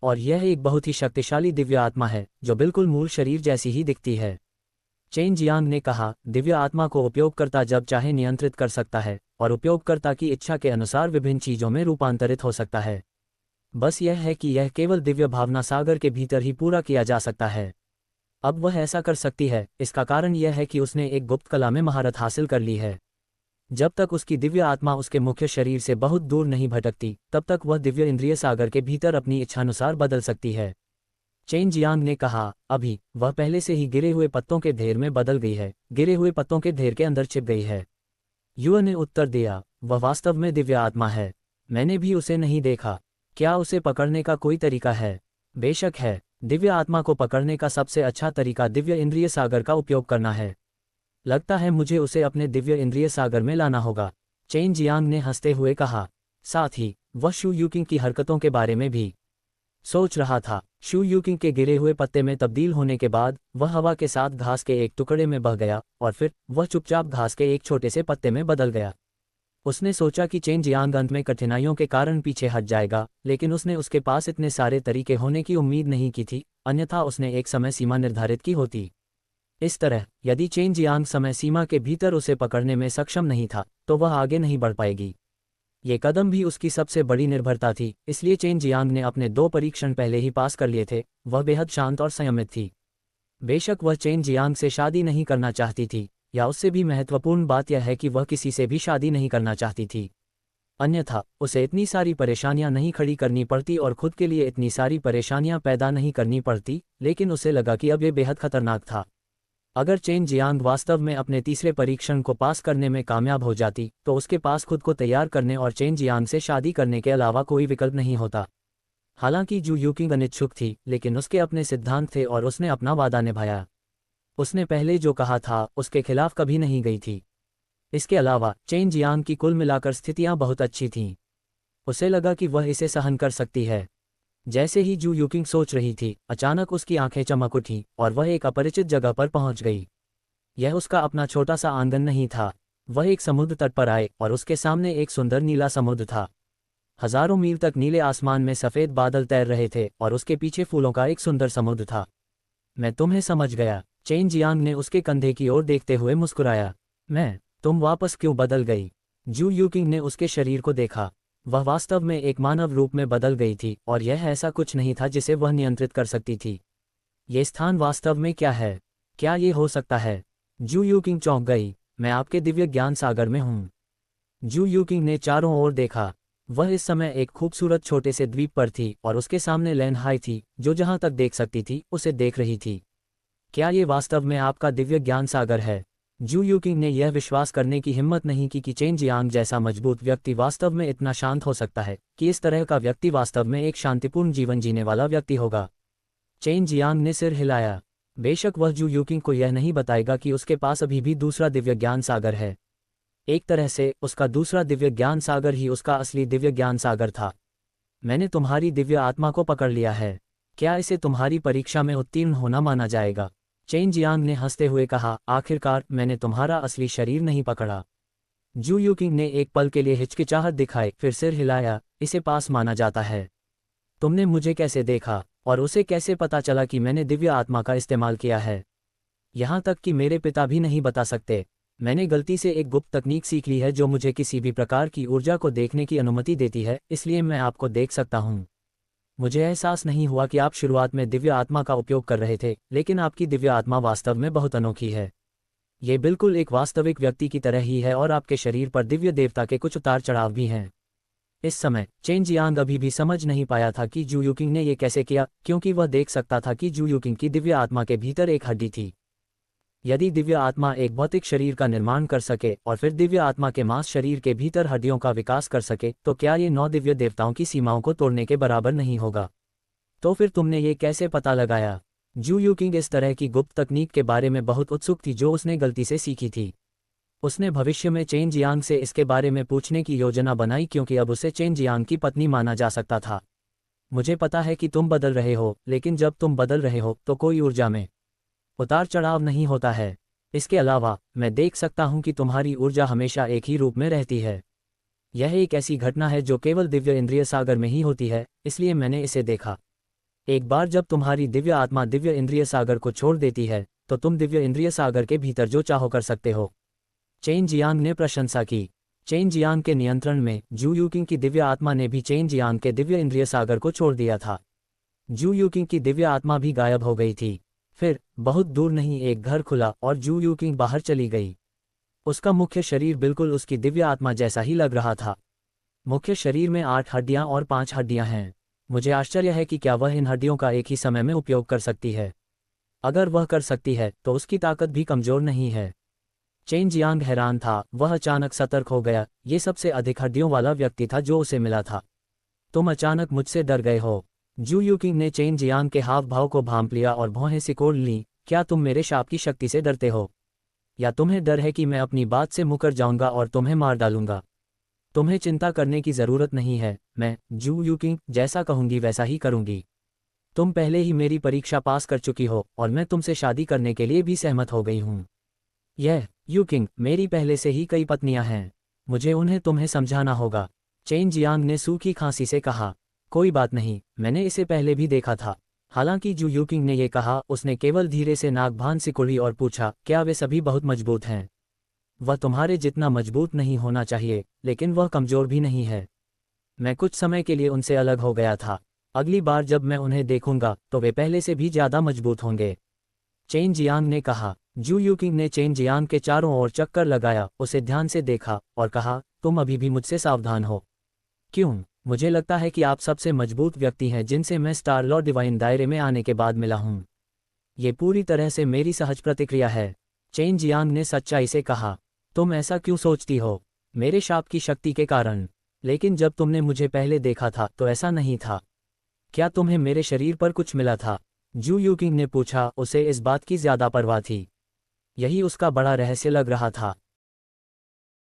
और यह एक बहुत ही शक्तिशाली दिव्य आत्मा है जो बिल्कुल मूल शरीर जैसी ही दिखती है। चेन जियांग ने कहा, दिव्य आत्मा को उपयोगकर्ता जब चाहे नियंत्रित कर सकता है और उपयोगकर्ता की इच्छा के अनुसार विभिन्न चीजों में रूपांतरित हो सकता है। बस यह है कि यह केवल दिव्य भावना सागर के भीतर ही पूरा किया जा सकता है। अब वह ऐसा कर सकती है, इसका कारण यह है कि उसने एक गुप्त कला में महारत हासिल कर ली है। जब तक उसकी दिव्य आत्मा उसके मुख्य शरीर से बहुत दूर नहीं भटकती तब तक वह दिव्य इंद्रिय सागर के भीतर अपनी इच्छानुसार बदल सकती है। चेन जियांग ने कहा, अभी वह पहले से ही गिरे हुए पत्तों के ढेर में बदल गई है, गिरे हुए पत्तों के ढेर के अंदर छिप गई है। युवा ने उत्तर दिया, वह वास्तव में दिव्य आत्मा है। मैंने भी उसे नहीं देखा। क्या उसे पकड़ने का कोई तरीका है? बेशक है। दिव्य आत्मा को पकड़ने का सबसे अच्छा तरीका दिव्य इंद्रिय सागर का उपयोग करना है। लगता है मुझे उसे अपने दिव्य इंद्रिय सागर में लाना होगा, चेन जियांग ने हंसते हुए कहा। साथ ही वह शू यूकिंग की हरकतों के बारे में भी सोच रहा था। शू यूकिंग के गिरे हुए पत्ते में तब्दील होने के बाद वह हवा के साथ घास के एक टुकड़े में बह गया और फिर वह चुपचाप घास के एक छोटे से पत्ते में बदल गया। उसने सोचा कि चेन जियांग अंत में कठिनाइयों के कारण पीछे हट जाएगा, लेकिन उसने उसके पास इतने सारे तरीके होने की उम्मीद नहीं की थी, अन्यथा उसने एक समय सीमा निर्धारित की होती। इस तरह यदि चेन जियांग समय सीमा के भीतर उसे पकड़ने में सक्षम नहीं था तो वह आगे नहीं बढ़ पाएगी। ये कदम भी उसकी सबसे बड़ी निर्भरता थी, इसलिए चेन जियांग ने अपने 2 परीक्षण पहले ही पास कर लिए थे। वह बेहद शांत और संयमित थी। बेशक वह चेन जियांग से शादी नहीं करना चाहती थी, या उससे भी महत्वपूर्ण बात यह है कि वह किसी से भी शादी नहीं करना चाहती थी। अन्यथा उसे इतनी सारी परेशानियां नहीं खड़ी करनी पड़ती और खुद के लिए इतनी सारी परेशानियां पैदा नहीं करनी पड़ती, लेकिन उसे लगा कि अब ये बेहद खतरनाक था। अगर चेन जियांग वास्तव में अपने तीसरे परीक्षण को पास करने में कामयाब हो जाती, तो उसके पास खुद को तैयार करने और चेन जियांग से शादी करने के अलावा कोई विकल्प नहीं होता। हालांकि जू यूकिंग अनिच्छुक थी, लेकिन उसके अपने सिद्धांत थे और उसने अपना वादा निभाया। उसने पहले जो कहा था उसके खिलाफ कभी नहीं गई थी। इसके अलावा चेन जियांग की कुल मिलाकर स्थितियां बहुत अच्छी थीं। उसे लगा कि वह इसे सहन कर सकती है। जैसे ही जू यूकिंग सोच रही थी, अचानक उसकी आंखें चमक उठीं और वह एक अपरिचित जगह पर पहुंच गई। यह उसका अपना छोटा सा आंगन नहीं था। वह एक समुद्र तट पर आए और उसके सामने एक सुंदर नीला समुद्र था। हजारों मील तक नीले आसमान में सफ़ेद बादल तैर रहे थे और उसके पीछे फूलों का एक सुंदर समुद्र था। मैं तुम्हें समझ गया, चेन जियांग ने उसके कंधे की ओर देखते हुए मुस्कुराया। तुम वापस क्यों बदल गई? जू यूकिंग ने उसके शरीर को देखा। वह वास्तव में एक मानव रूप में बदल गई थी और यह ऐसा कुछ नहीं था जिसे वह नियंत्रित कर सकती थी। ये स्थान वास्तव में क्या है? क्या ये हो सकता है? जू यूकिंग चौंक गई। मैं आपके दिव्य ज्ञान सागर में हूँ। जू यूकिंग ने चारों ओर देखा। वह इस समय एक खूबसूरत छोटे से द्वीप पर थी और उसके सामने लैन हाई थी, जो जहां तक देख सकती थी उसे देख रही थी। क्या ये वास्तव में आपका दिव्य ज्ञान सागर है? जू यूकिंग ने यह विश्वास करने की हिम्मत नहीं की कि चेन जियांग जैसा मजबूत व्यक्ति वास्तव में इतना शांत हो सकता है, कि इस तरह का व्यक्ति वास्तव में एक शांतिपूर्ण जीवन जीने वाला व्यक्ति होगा। चेन जियांग ने सिर हिलाया। बेशक वह जू यूकिंग को यह नहीं बताएगा कि उसके पास अभी भी दूसरा दिव्य ज्ञान सागर है। एक तरह से उसका दूसरा दिव्य ज्ञान सागर ही उसका असली दिव्य ज्ञान सागर था। मैंने तुम्हारी दिव्य आत्मा को पकड़ लिया है। क्या इसे तुम्हारी परीक्षा में उत्तीर्ण होना माना जाएगा? चेन जियांग ने हंसते हुए कहा, आखिरकार मैंने तुम्हारा असली शरीर नहीं पकड़ा। जू यूकिंग ने एक पल के लिए हिचकिचाहट दिखाई, फिर सिर हिलाया। इसे पास माना जाता है। तुमने मुझे कैसे देखा और उसे कैसे पता चला कि मैंने दिव्य आत्मा का इस्तेमाल किया है? यहाँ तक कि मेरे पिता भी नहीं बता सकते। मैंने गलती से एक गुप्त तकनीक सीख ली है जो मुझे किसी भी प्रकार की ऊर्जा को देखने की अनुमति देती है, इसलिए मैं आपको देख सकता हूँ। मुझे एहसास नहीं हुआ कि आप शुरुआत में दिव्य आत्मा का उपयोग कर रहे थे, लेकिन आपकी दिव्य आत्मा वास्तव में बहुत अनोखी है। ये बिल्कुल एक वास्तविक व्यक्ति की तरह ही है और आपके शरीर पर दिव्य देवता के कुछ उतार चढ़ाव भी हैं। इस समय चेन जियांग अभी भी समझ नहीं पाया था कि जू यूकिंग ने ये कैसे किया, क्योंकि वह देख सकता था कि जू यूकिंग की दिव्य आत्मा के भीतर एक हड्डी थी। यदि दिव्य आत्मा एक भौतिक शरीर का निर्माण कर सके और फिर दिव्य आत्मा के मांस शरीर के भीतर हड्डियों का विकास कर सके, तो क्या ये 9 दिव्य देवताओं की सीमाओं को तोड़ने के बराबर नहीं होगा? तो फिर तुमने ये कैसे पता लगाया? जू यूकिंग इस तरह की गुप्त तकनीक के बारे में बहुत उत्सुक थी जो उसने गलती से सीखी थी। उसने भविष्य में चेन जियांग से इसके बारे में पूछने की योजना बनाई, क्योंकि अब उसे चेन जियांग की पत्नी माना जा सकता था। मुझे पता है कि तुम बदल रहे हो, लेकिन जब तुम बदल रहे हो तो कोई ऊर्जा में उतार चढ़ाव नहीं होता है। इसके अलावा मैं देख सकता हूं कि तुम्हारी ऊर्जा हमेशा एक ही रूप में रहती है। यह एक ऐसी घटना है जो केवल दिव्य इंद्रिय सागर में ही होती है, इसलिए मैंने इसे देखा। एक बार जब तुम्हारी दिव्य आत्मा दिव्य इंद्रिय सागर को छोड़ देती है, तो तुम दिव्य इंद्रिय सागर के भीतर जो चाहो कर सकते हो। चेन जियांग ने प्रशंसा की। चेन जियांग के नियंत्रण में जू यूकिंग की दिव्य आत्मा ने भी चेन जियांग के दिव्य इंद्रिय सागर को छोड़ दिया था। जू यूकिंग की दिव्य आत्मा भी गायब हो गई थी। फिर बहुत दूर नहीं एक घर खुला और जू यूकिंग बाहर चली गई। उसका मुख्य शरीर बिल्कुल उसकी दिव्य आत्मा जैसा ही लग रहा था। मुख्य शरीर में 8 हड्डियां और 5 हड्डियां हैं। मुझे आश्चर्य है कि क्या वह इन हड्डियों का एक ही समय में उपयोग कर सकती है। अगर वह कर सकती है तो उसकी ताकत भी कमजोर नहीं है। चेन जियांग हैरान था। वह अचानक सतर्क हो गया। ये सबसे अधिक हड्डियों वाला व्यक्ति था जो उसे मिला था। तुम अचानक मुझसे डर गए हो? जू यूकिंग ने चेन जियांग के हाव भाव को भांप लिया और भौहें सिकोड़ लीं। क्या तुम मेरे शाप की शक्ति से डरते हो, या तुम्हें डर है कि मैं अपनी बात से मुकर जाऊंगा और तुम्हें मार डालूंगा? तुम्हें चिंता करने की जरूरत नहीं है। मैं जू यूकिंग जैसा कहूंगी वैसा ही करूंगी। तुम पहले ही मेरी परीक्षा पास कर चुकी हो और मैं तुमसे शादी करने के लिए भी सहमत हो गई हूं। यह यूकिंग, मेरी पहले से ही कई पत्नियां हैं। मुझे उन्हें तुम्हें समझाना होगा। चेन जियांग ने सूखी खांसी से कहा। कोई बात नहीं, मैंने इसे पहले भी देखा था। हालांकि जू यूकिंग ने यह कहा, उसने केवल धीरे से नाक भान सिकुड़ी और पूछा, क्या वे सभी बहुत मजबूत हैं? वह तुम्हारे जितना मजबूत नहीं होना चाहिए, लेकिन वह कमज़ोर भी नहीं है। मैं कुछ समय के लिए उनसे अलग हो गया था। अगली बार जब मैं उन्हें देखूंगा तो वे पहले से भी ज़्यादा मजबूत होंगे। चेन जियांग ने कहा। जू यूकिंग ने चेन जियांग के चारों ओर चक्कर लगाया, उसे ध्यान से देखा और कहा, तुम अभी भी मुझसे सावधान हो। क्यों? मुझे लगता है कि आप सबसे मजबूत व्यक्ति हैं जिनसे मैं स्टार लॉर्ड डिवाइन दायरे में आने के बाद मिला हूं। ये पूरी तरह से मेरी सहज प्रतिक्रिया है। चेन जियांग ने सच्चाई से कहा। तुम ऐसा क्यों सोचती हो? मेरे शाप की शक्ति के कारण। लेकिन जब तुमने मुझे पहले देखा था तो ऐसा नहीं था। क्या तुम्हें मेरे शरीर पर कुछ मिला था? जू यूकिंग ने पूछा, उसे इस बात की ज्यादा परवाह थी। यही उसका बड़ा रहस्य लग रहा था।